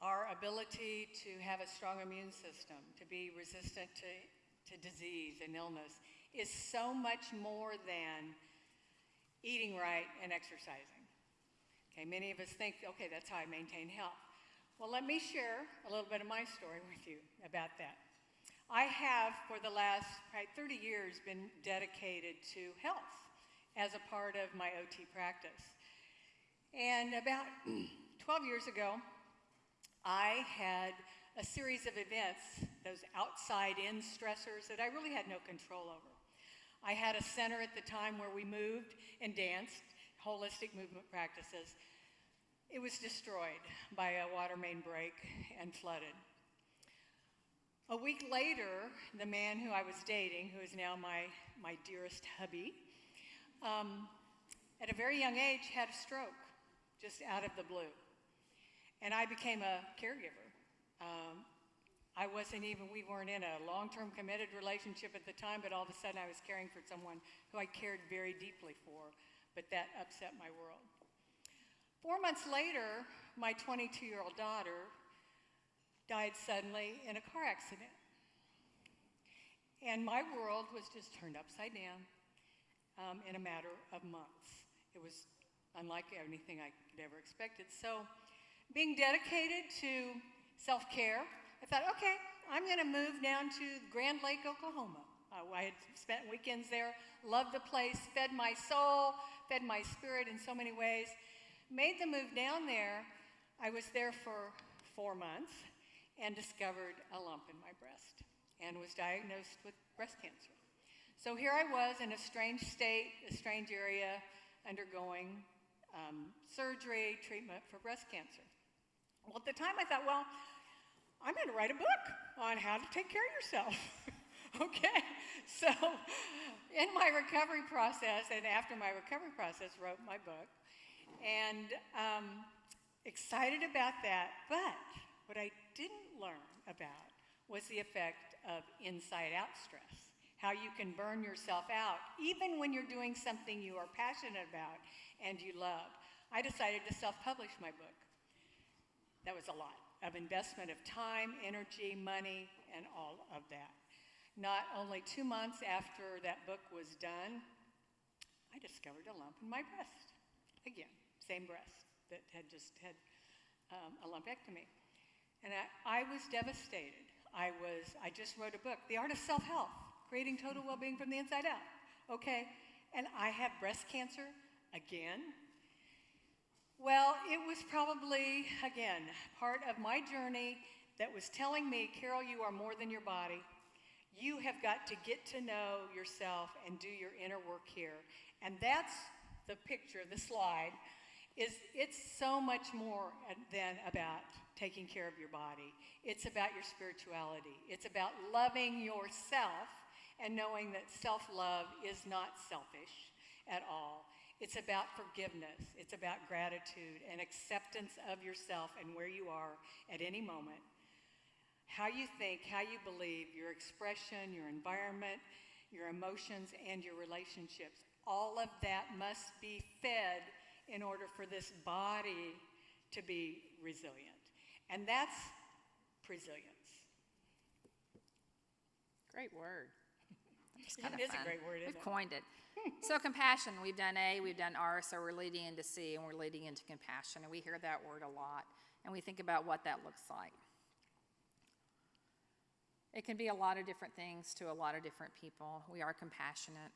our ability to have a strong immune system, to be resistant to disease and illness, is so much more than eating right and exercising. Okay, many of us think, okay, that's how I maintain health. Well, let me share a little bit of my story with you about that. I have, for the last 30 years, been dedicated to health as a part of my OT practice. And about 12 years ago, I had a series of events, those outside-in stressors that I really had no control over. I had a center at the time where we moved and danced, holistic movement practices. It was destroyed by a water main break and flooded. A week later, the man who I was dating, who is now my dearest hubby, at a very young age had a stroke, just out of the blue. And I became a caregiver. We weren't in a long-term committed relationship at the time, but all of a sudden I was caring for someone who I cared very deeply for, but that upset my world. 4 months later, my 22-year-old daughter died suddenly in a car accident. And my world was just turned upside down in a matter of months. It was unlike anything I could ever expected. So being dedicated to self-care, I thought, okay, I'm going to move down to Grand Lake, Oklahoma. I had spent weekends there, loved the place, fed my soul, fed my spirit in so many ways. Made the move down there. I was there for 4 months and discovered a lump in my breast and was diagnosed with breast cancer. So here I was in a strange state, a strange area, undergoing surgery, treatment for breast cancer. Well, at the time I thought, well, I'm going to write a book on how to take care of yourself. Okay, so in my recovery process and after my recovery process, wrote my book, and excited about that. But what I didn't learn about was the effect of inside-out stress, how you can burn yourself out even when you're doing something you are passionate about and you love. I decided to self-publish my book. That was a lot of investment of time, energy, money, and all of that. Not only 2 months after that book was done, I discovered a lump in my breast. Again, same breast that had just had a lumpectomy. And I was devastated. I just wrote a book, The Art of Self-Help, Creating Total Well-Being from the Inside Out. Okay, and I had breast cancer again. Well, it was probably, again, part of my journey that was telling me, Carol, you are more than your body. You have got to get to know yourself and do your inner work here. And that's the picture, the slide, it's so much more than about taking care of your body. It's about your spirituality. It's about loving yourself and knowing that self-love is not selfish at all. It's about forgiveness. It's about gratitude and acceptance of yourself and where you are at any moment. How you think, how you believe, your expression, your environment, your emotions, and your relationships. All of that must be fed in order for this body to be resilient. And that's resilience. Great word. It's It is a great word, isn't We've it? coined it. So compassion, we've done A, we've done R, so we're leading into C, and we're leading into compassion. And we hear that word a lot, and we think about what that looks like. It can be a lot of different things to a lot of different people. We are compassionate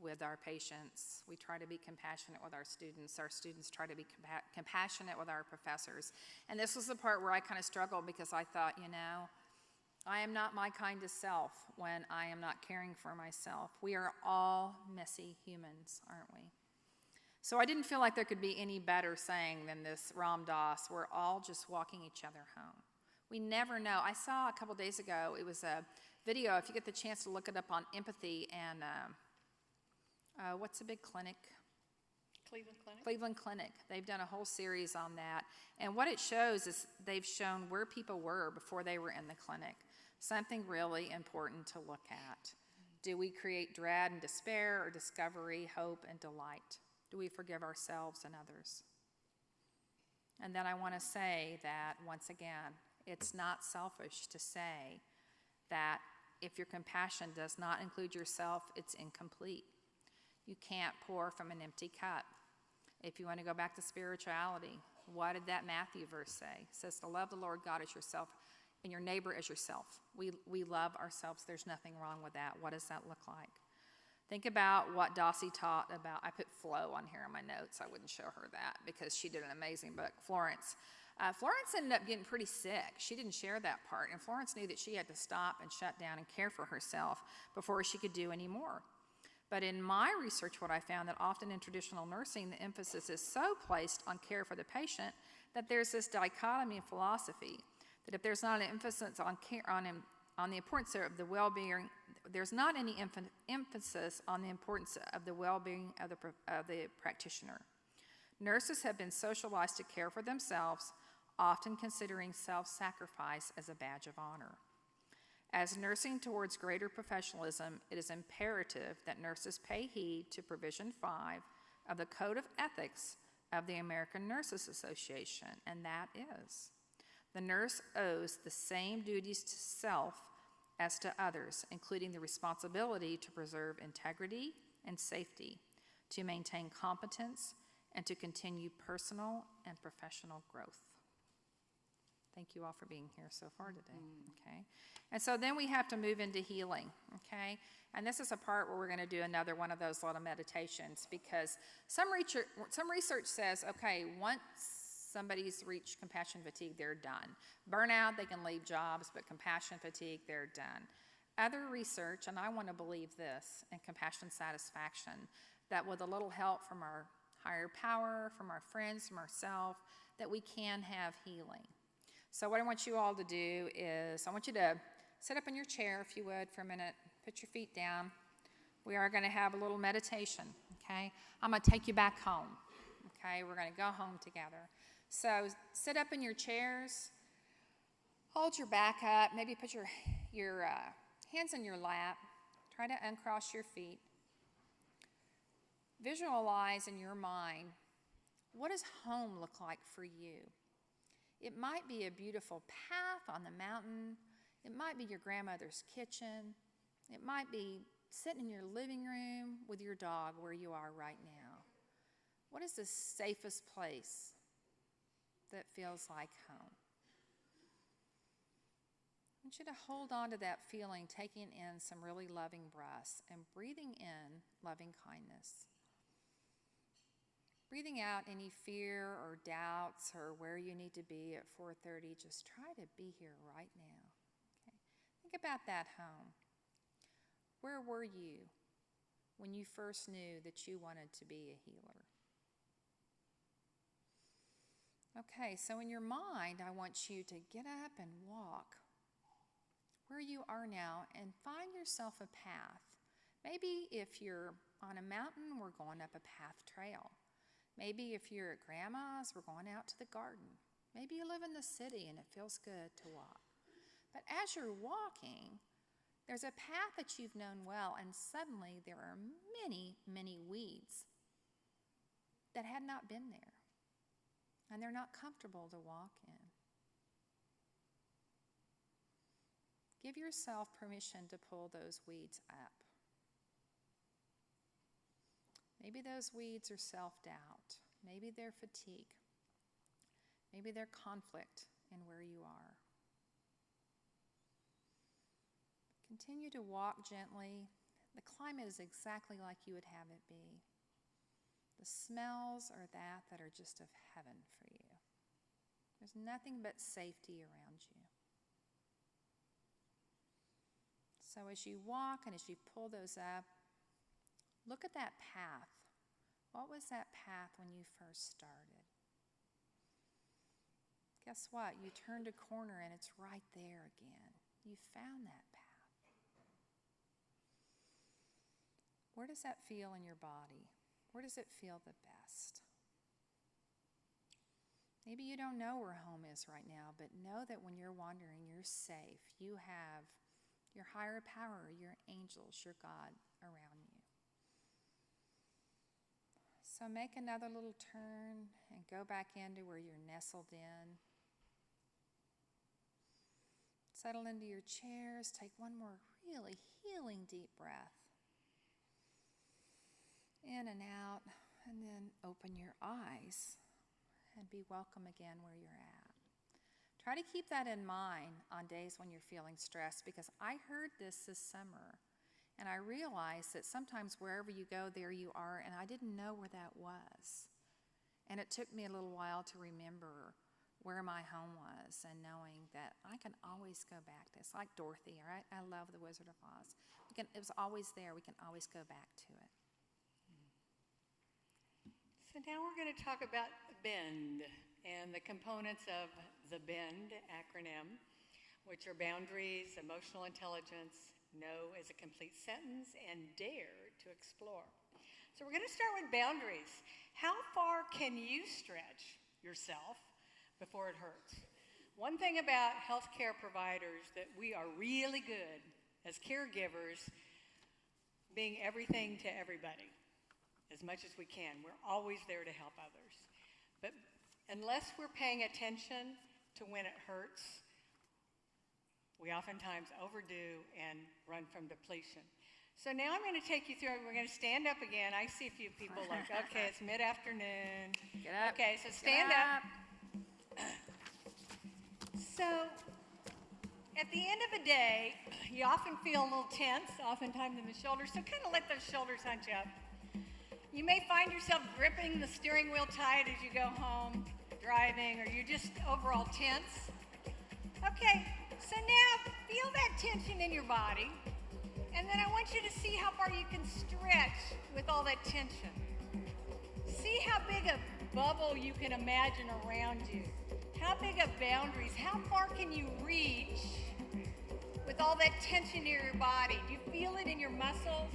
with our patients. We try to be compassionate with our students. Our students try to be compassionate with our professors. And this was the part where I kind of struggled because I thought, I am not my kindest self when I am not caring for myself. We are all messy humans, aren't we? So I didn't feel like there could be any better saying than this Ram Dass, we're all just walking each other home. We never know. I saw a couple days ago, it was a video, if you get the chance to look it up, on empathy and what's the big clinic? Cleveland Clinic? Cleveland Clinic. They've done a whole series on that. And what it shows is they've shown where people were before they were in the clinic. Something really important to look at. Do we create dread and despair, or discovery, hope, and delight? Do we forgive ourselves and others? And then I want to say that, once again, it's not selfish to say that if your compassion does not include yourself, it's incomplete. You can't pour from an empty cup. If you want to go back to spirituality, what did that Matthew verse say? It says to love the Lord God as yourself and your neighbor as yourself. We love ourselves. There's nothing wrong with that. What does that look like? Think about what Dossie taught about. I put Flo on here in my notes. I wouldn't show her that because she did an amazing book. Florence. Florence ended up getting pretty sick. She didn't share that part. And Florence knew that she had to stop and shut down and care for herself before she could do any more. But in my research, what I found that often in traditional nursing, the emphasis is so placed on care for the patient that there's this dichotomy in philosophy that if there's not an emphasis on care, on the importance of the well-being, there's not any emphasis on the importance of the well-being of the practitioner. Nurses have been socialized to care for themselves, often considering self-sacrifice as a badge of honor. As nursing towards greater professionalism, it is imperative that nurses pay heed to Provision 5 of the Code of Ethics of the American Nurses Association, and that is, the nurse owes the same duties to self as to others, including the responsibility to preserve integrity and safety, to maintain competence, and to continue personal and professional growth. Thank you all for being here so far today, okay? And so then we have to move into healing, okay? And this is a part where we're going to do another one of those little meditations because some research says, okay, once somebody's reached compassion fatigue, they're done. Burnout, they can leave jobs, but compassion fatigue, they're done. Other research, and I want to believe this, in compassion satisfaction, that with a little help from our higher power, from our friends, from ourselves, that we can have healing. So what I want you all to do is, I want you to sit up in your chair, if you would, for a minute. Put your feet down. We are going to have a little meditation, okay? I'm going to take you back home, okay? We're going to go home together. So sit up in your chairs. Hold your back up. Maybe put your hands in your lap. Try to uncross your feet. Visualize in your mind, what does home look like for you? It might be a beautiful path on the mountain. It might be your grandmother's kitchen. It might be sitting in your living room with your dog where you are right now. What is the safest place that feels like home? I want you to hold on to that feeling, taking in some really loving breaths and breathing in loving kindness. Breathing out any fear or doubts or where you need to be at 4:30, just try to be here right now. Okay? Think about that home. Where were you when you first knew that you wanted to be a healer? Okay, so in your mind, I want you to get up and walk where you are now and find yourself a path. Maybe if you're on a mountain, we're going up a path trail. Maybe if you're at grandma's, we're going out to the garden. Maybe you live in the city and it feels good to walk. But as you're walking, there's a path that you've known well, and suddenly there are many, many weeds that had not been there, and they're not comfortable to walk in. Give yourself permission to pull those weeds up. Maybe those weeds are self-doubt. Maybe they're fatigue. Maybe they're conflict in where you are. Continue to walk gently. The climate is exactly like you would have it be. The smells are that are just of heaven for you. There's nothing but safety around you. So as you walk and as you pull those up, look at that path. What was that path when you first started? Guess what? You turned a corner and it's right there again. You found that path. Where does that feel in your body? Where does it feel the best? Maybe you don't know where home is right now, but know that when you're wandering, you're safe. You have your higher power, your angels, your God around you. So make another little turn and go back into where you're nestled in. Settle into your chairs. Take one more really healing deep breath. In and out, and then open your eyes and be welcome again where you're at. Try to keep that in mind on days when you're feeling stressed, because I heard this summer, and I realized that sometimes wherever you go, there you are, and I didn't know where that was. And it took me a little while to remember where my home was and knowing that I can always go back to it. It's like Dorothy, right? I love The Wizard of Oz. It was always there. We can always go back to it. So now we're going to talk about BEND and the components of the BEND acronym, which are boundaries, emotional intelligence, know as a complete sentence, and dare to explore. So we're going to start with boundaries. How far can you stretch yourself before it hurts? One thing about healthcare providers that we are really good as caregivers, being everything to everybody as much as we can. We're always there to help others. But unless we're paying attention to when it hurts, we oftentimes overdo and run from depletion. So now I'm going to take you through, we're going to stand up again. I see a few people like, okay, it's mid-afternoon. Get up. Okay, so stand up. So at the end of the day, you often feel a little tense, oftentimes in the shoulders, so kind of let those shoulders hunch up. You may find yourself gripping the steering wheel tight as you go home, driving, or you're just overall tense. Okay, so now feel that tension in your body, and then I want you to see how far you can stretch with all that tension. See how big a bubble you can imagine around you. How big of boundaries, how far can you reach with all that tension in your body? Do you feel it in your muscles?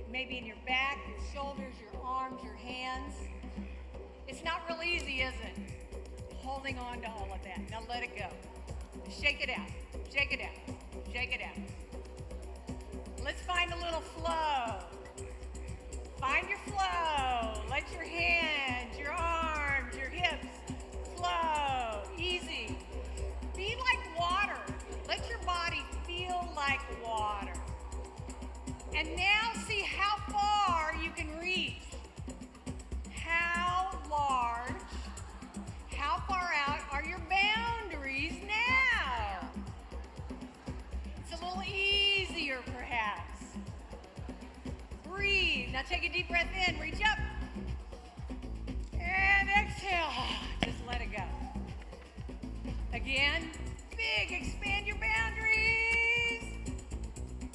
Maybe in your back, your shoulders, your arms, your hands? It's not real easy, is it? Holding on to all of that. Now let it go. Shake it out, shake it out, shake it out. Let's find a little flow. Find your flow. Let your hands, your arms, your hips flow. Easy. Be like water. Let your body feel like water. And now see how far you can reach. How large, how far out are your boundaries now? It's a little easier perhaps. Breathe. Now take a deep breath in. Reach up. And exhale. Just let it go. Again. Big. Expand your boundaries.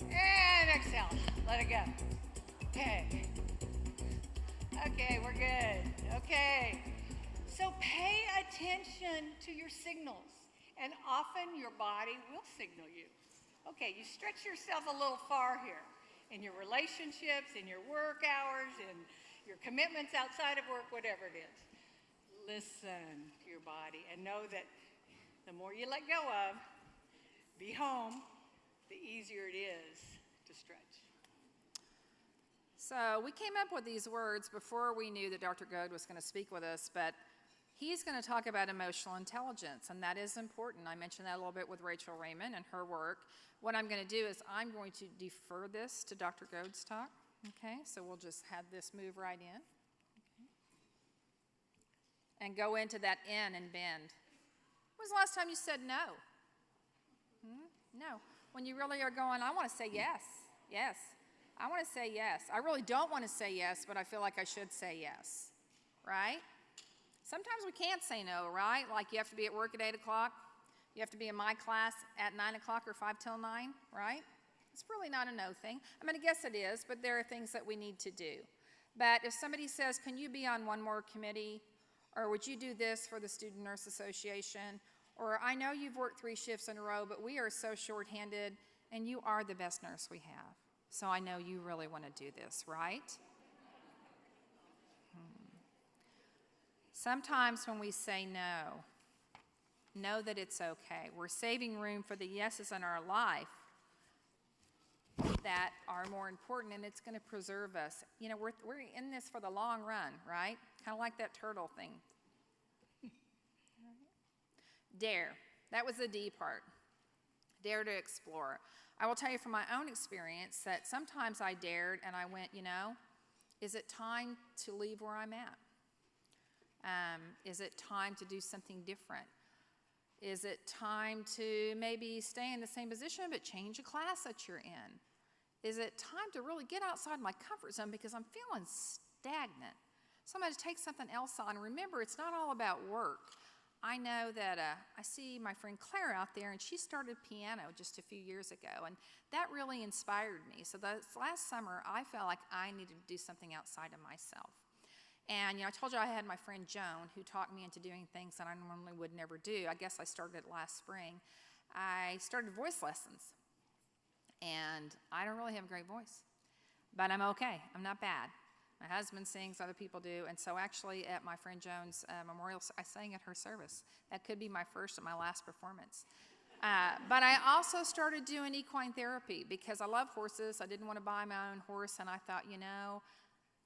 And exhale. Let it go. Okay. Okay, we're good. Okay. So pay attention to your signals. And often your body will signal you. Okay, you stretch yourself a little far here. In your relationships, in your work hours, in your commitments outside of work, whatever it is. Listen to your body and know that the more you let go of, be home, the easier it is to stretch. So we came up with these words before we knew that Dr. Goad was going to speak with us, but he's going to talk about emotional intelligence, and that is important. I mentioned that a little bit with Rachel Raymond and her work. What I'm going to do is I'm going to defer this to Dr. Goad's talk. Okay, so we'll just have this move right in. Okay. And go into that in and bend. When was the last time you said no? No. When you really are going, I want to say yes. Yes. I want to say yes. I really don't want to say yes, but I feel like I should say yes. Right? Sometimes we can't say no, right? Like you have to be at work at 8 o'clock. You have to be in my class at 9 o'clock or 5 till 9, right? It's really not a no thing. I mean, I guess it is, but there are things that we need to do. But if somebody says, can you be on one more committee? Or would you do this for the Student Nurse Association? Or I know you've worked 3 shifts in a row, but we are so shorthanded, and you are the best nurse we have. So I know you really want to do this, right? Sometimes when we say no, know that it's okay. We're saving room for the yeses in our life that are more important, and it's going to preserve us. You know, we're in this for the long run, right? Kind of like that turtle thing. Dare. That was the D part. Dare to explore. I will tell you from my own experience that sometimes I dared and I went, you know, is it time to leave where I'm at? Is it time to do something different? Is it time to maybe stay in the same position but change a class that you're in? Is it time to really get outside my comfort zone because I'm feeling stagnant? So I'm going to take something else on. Remember, it's not all about work. I know that I see my friend Claire out there, and she started piano just a few years ago, and that really inspired me. So this last summer, I felt like I needed to do something outside of myself. And, you know, I told you I had my friend Joan who talked me into doing things that I normally would never do. I guess I started it last spring. I started voice lessons. And I don't really have a great voice. But I'm okay. I'm not bad. My husband sings, other people do. And so actually at my friend Joan's memorial, I sang at her service. That could be my first and my last performance. But I also started doing equine therapy because I love horses. I didn't want to buy my own horse. And I thought, you know,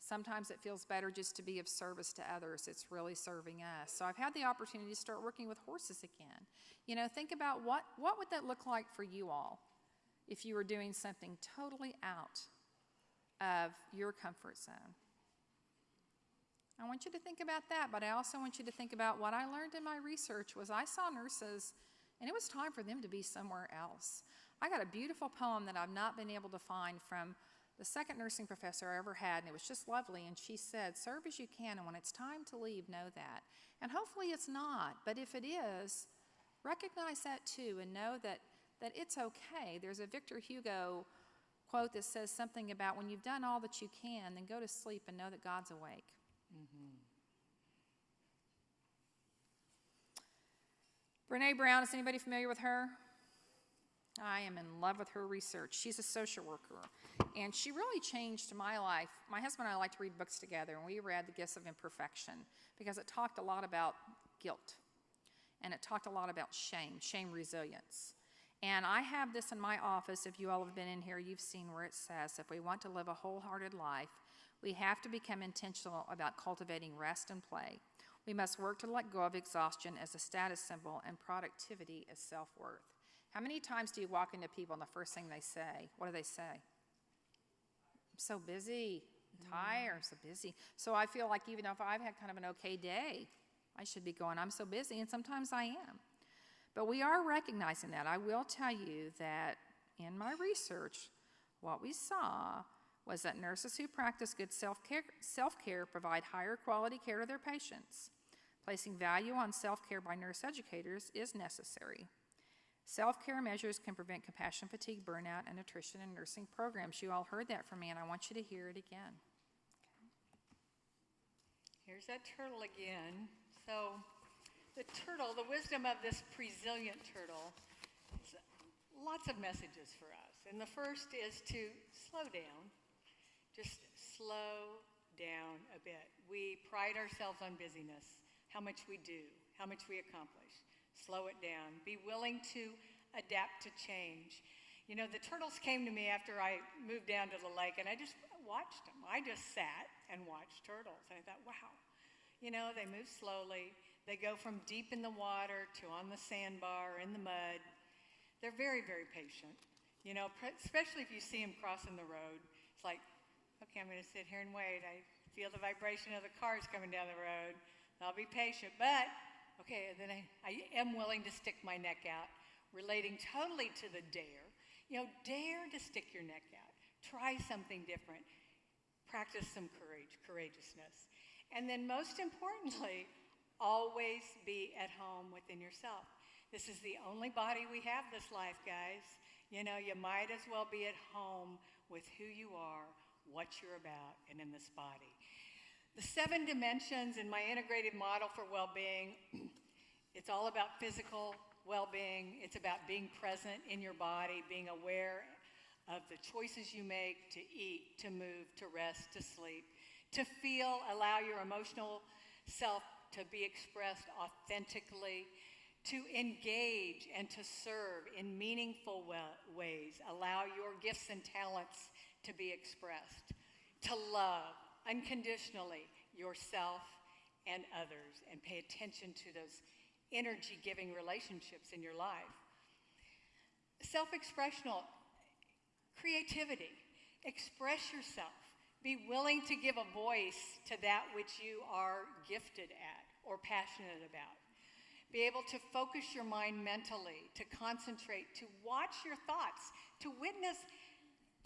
sometimes it feels better just to be of service to others. It's really serving us. So I've had the opportunity to start working with horses again. You know, think about what would that look like for you all if you were doing something totally out of your comfort zone. I want you to think about that, but I also want you to think about what I learned in my research was I saw nurses, and it was time for them to be somewhere else. I got a beautiful poem that I've not been able to find from the second nursing professor I ever had, and it was just lovely, and she said, serve as you can, and when it's time to leave, know that. And hopefully it's not, but if it is, recognize that too, and know that it's okay. There's a Victor Hugo quote that says something about when you've done all that you can, then go to sleep and know that God's awake. Brene Brown, is anybody familiar with her? I am in love with her research. She's a social worker, and she really changed my life. My husband and I like to read books together, and we read The Gifts of Imperfection because it talked a lot about guilt, and it talked a lot about shame resilience. And I have this in my office. If you all have been in here, you've seen where it says, if we want to live a wholehearted life, we have to become intentional about cultivating rest and play. We must work to let go of exhaustion as a status symbol and productivity as self-worth. How many times do you walk into people and the first thing they say, what do they say? I'm so busy, I'm tired, I'm so busy. So I feel like even if I've had kind of an okay day, I should be going, I'm so busy, and sometimes I am. But we are recognizing that. I will tell you that in my research, what we saw was that nurses who practice good self-care provide higher quality care to their patients. Placing value on self-care by nurse educators is necessary. Self-care measures can prevent compassion fatigue, burnout, and attrition in nursing programs. You all heard that from me, and I want you to hear it again. Here's that turtle again. So the turtle, the wisdom of this resilient turtle, lots of messages for us. And the first is to slow down. Just slow down a bit. We pride ourselves on busyness, how much we do, how much we accomplish. Slow it down. Be willing to adapt to change. You know, the turtles came to me after I moved down to the lake, and I just watched them. I just sat and watched turtles, and I thought, wow. You know, they move slowly. They go from deep in the water to on the sandbar, in the mud. They're very, very patient. You know, especially if you see them crossing the road. It's like, okay, I'm going to sit here and wait. I feel the vibration of the cars coming down the road. I'll be patient, but, okay, then I am willing to stick my neck out, relating totally to the dare. You know, dare to stick your neck out. Try something different. Practice some courageousness. And then most importantly, always be at home within yourself. This is the only body we have this life, guys. You know, you might as well be at home with who you are, what you're about, and in this body. The 7 dimensions in my integrated model for well-being, it's all about physical well-being. It's about being present in your body, being aware of the choices you make to eat, to move, to rest, to sleep, to feel, allow your emotional self to be expressed authentically, to engage and to serve in meaningful ways, allow your gifts and talents to be expressed, to love unconditionally yourself and others, and pay attention to those energy-giving relationships in your life. Self-expressional creativity. Express yourself. Be willing to give a voice to that which you are gifted at or passionate about. Be able to focus your mind mentally, to concentrate, to watch your thoughts, to witness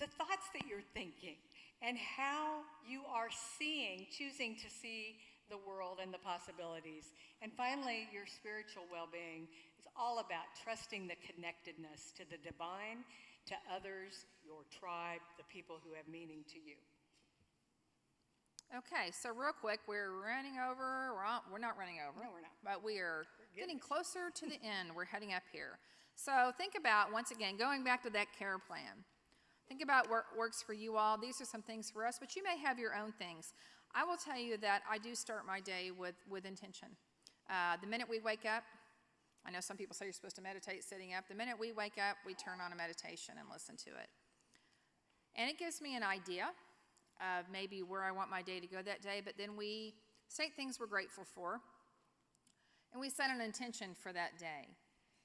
the thoughts that you're thinking and how you are choosing to see the world and the possibilities. And finally, your spiritual well-being is all about trusting the connectedness to the divine, to others, your tribe, the people who have meaning to you. Okay, so real quick, we're running over. We're not running over. No, we're not. But we are getting closer to the end. We're heading up here. So think about, once again, going back to that care plan. Think about what works for you all. These are some things for us, but you may have your own things. I will tell you that I do start my day with intention. The minute we wake up, I know some people say you're supposed to meditate sitting up. The minute we wake up, we turn on a meditation and listen to it. And it gives me an idea of maybe where I want my day to go that day, but then we state things we're grateful for, and we set an intention for that day.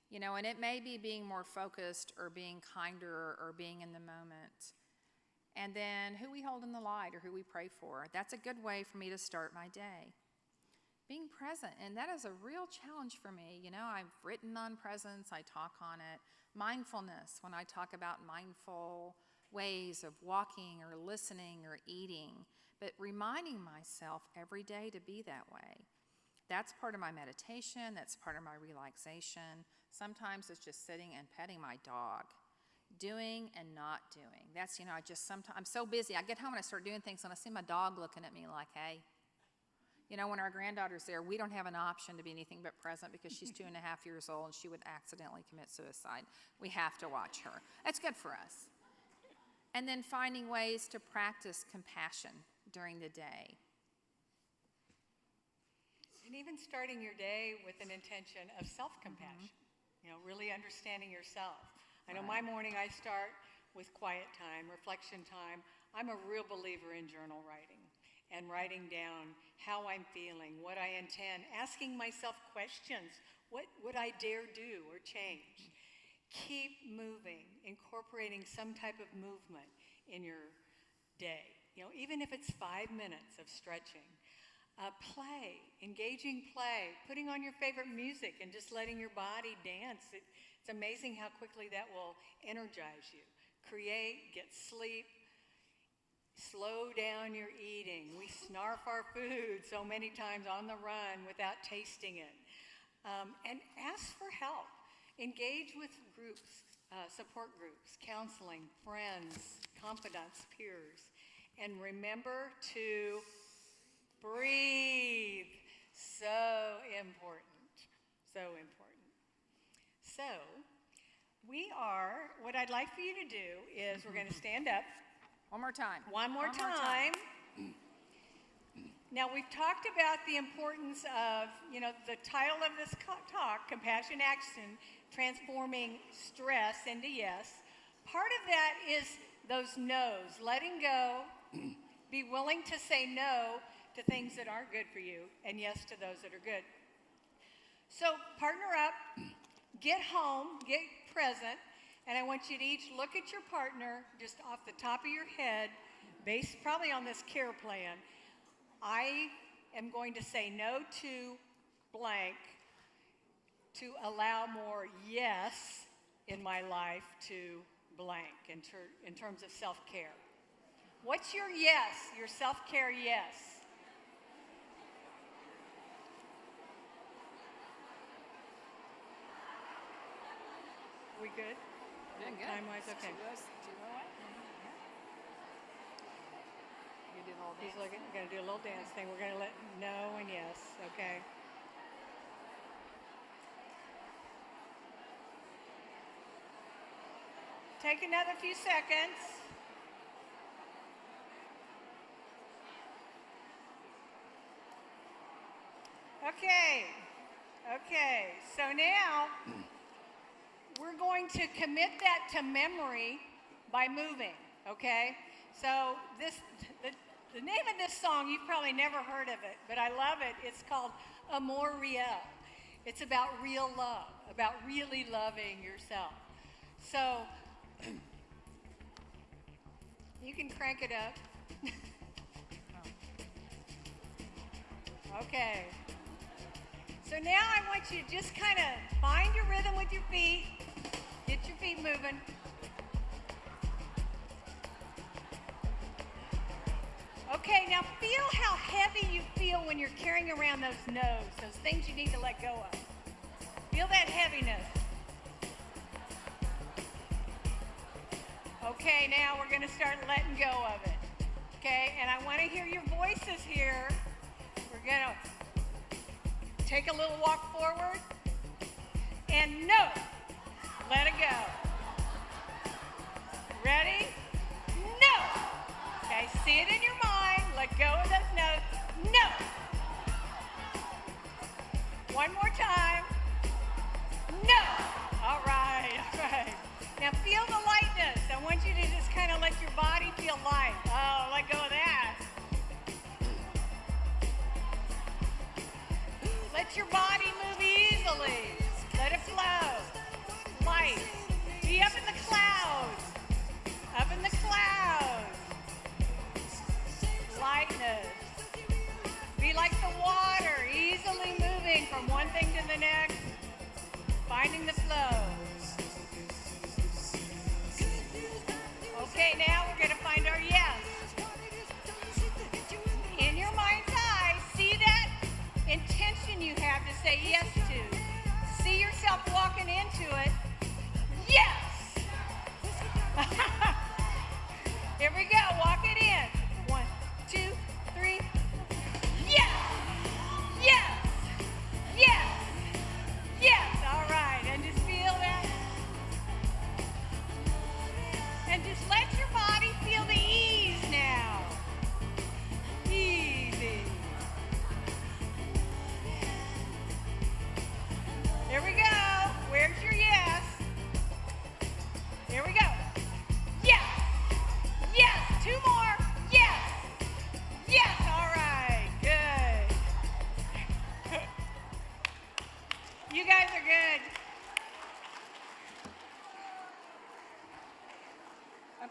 You know, and it may be being more focused or being kinder or being in the moment. And then who we hold in the light or who we pray for. That's a good way for me to start my day. Being present, and that is a real challenge for me. You know, I've written on presence, I talk on it. Mindfulness, when I talk about mindful ways of walking or listening or eating, but reminding myself every day to be that way. That's part of my meditation. That's part of my relaxation. Sometimes it's just sitting and petting my dog, doing and not doing. That's, I just sometimes, I'm so busy. I get home and I start doing things and I see my dog looking at me like, hey. When our granddaughter's there, we don't have an option to be anything but present because she's 2.5 years old and she would accidentally commit suicide. We have to watch her. That's good for us. And then finding ways to practice compassion during the day. And even starting your day with an intention of self-compassion, really understanding yourself. I know my morning I start with quiet time, reflection time. I'm a real believer in journal writing and writing down how I'm feeling, what I intend, asking myself questions. What would I dare do or change? Keep moving, incorporating some type of movement in your day. Even if it's 5 minutes of stretching. Play, engaging play, putting on your favorite music and just letting your body dance. It's amazing how quickly that will energize you. Create, get sleep, slow down your eating. We snarf our food so many times on the run without tasting it. And ask for help. Engage with groups, support groups, counseling, friends, confidants, peers. And remember to breathe. So important. So important. So, what I'd like for you to do is we're going to stand up. One more time. One more time. Now, we've talked about the importance of, the title of this talk, Compassion Action, Transforming Stress into Yes. Part of that is those no's, letting go, be willing to say no to things that aren't good for you, and yes to those that are good. So partner up, get home, get present, and I want you to each look at your partner just off the top of your head, based probably on this care plan. I am going to say no to blank to allow more yes in my life to blank in terms of self-care. What's your yes, your self-care yes? We good? Doing good. Time-wise, okay. You do a little He's dance. going to do a little dance thing. We're going to let no and yes, okay? Take another few seconds. Okay, so now we're going to commit that to memory by moving, okay? So the name of this song, you've probably never heard of it, but I love it. It's called Amor Real. It's about real love, about really loving yourself. So you can crank it up. Okay. So now I want you to just kind of find your rhythm with your feet. Get your feet moving. Okay, now feel how heavy you feel when you're carrying around those no's, those things you need to let go of. Feel that heaviness. Okay, now we're going to start letting go of it. Okay, and I want to hear your voices here. We're going to take a little walk forward. And no, let it go. Ready? No. Okay, see it in your mind. Let go of those notes. No. One more time. No. All right. Now feel the lightness. I want you to just kind of let your body feel light. Oh, let go of that. Let your body move easily. Let it flow. Light. Be up in the clouds. Up in the clouds. Lightness. Be like the water, easily moving from one thing to the next, finding the flow. Okay, now guys are good.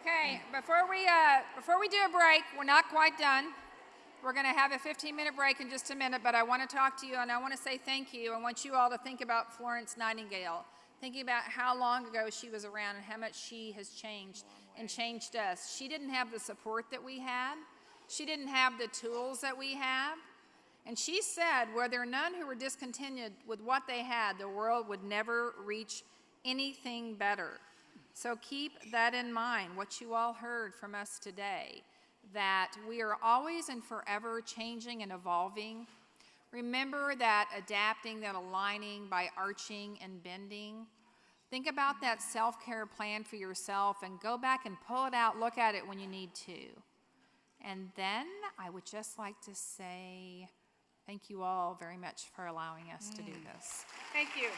Okay, before we do a break, we're not quite done. We're going to have a 15-minute break in just a minute, but I want to talk to you, and I want to say thank you. I want you all to think about Florence Nightingale, thinking about how long ago she was around and how much she has changed and changed us. She didn't have the support that we had. She didn't have the tools that we have. And she said, were there none who were discontented with what they had, the world would never reach anything better. So keep that in mind, what you all heard from us today, that we are always and forever changing and evolving. Remember that adapting, that aligning by arching and bending. Think about that self-care plan for yourself and go back and pull it out, look at it when you need to. And then I would just like to say thank you all very much for allowing us to do this. Thank you.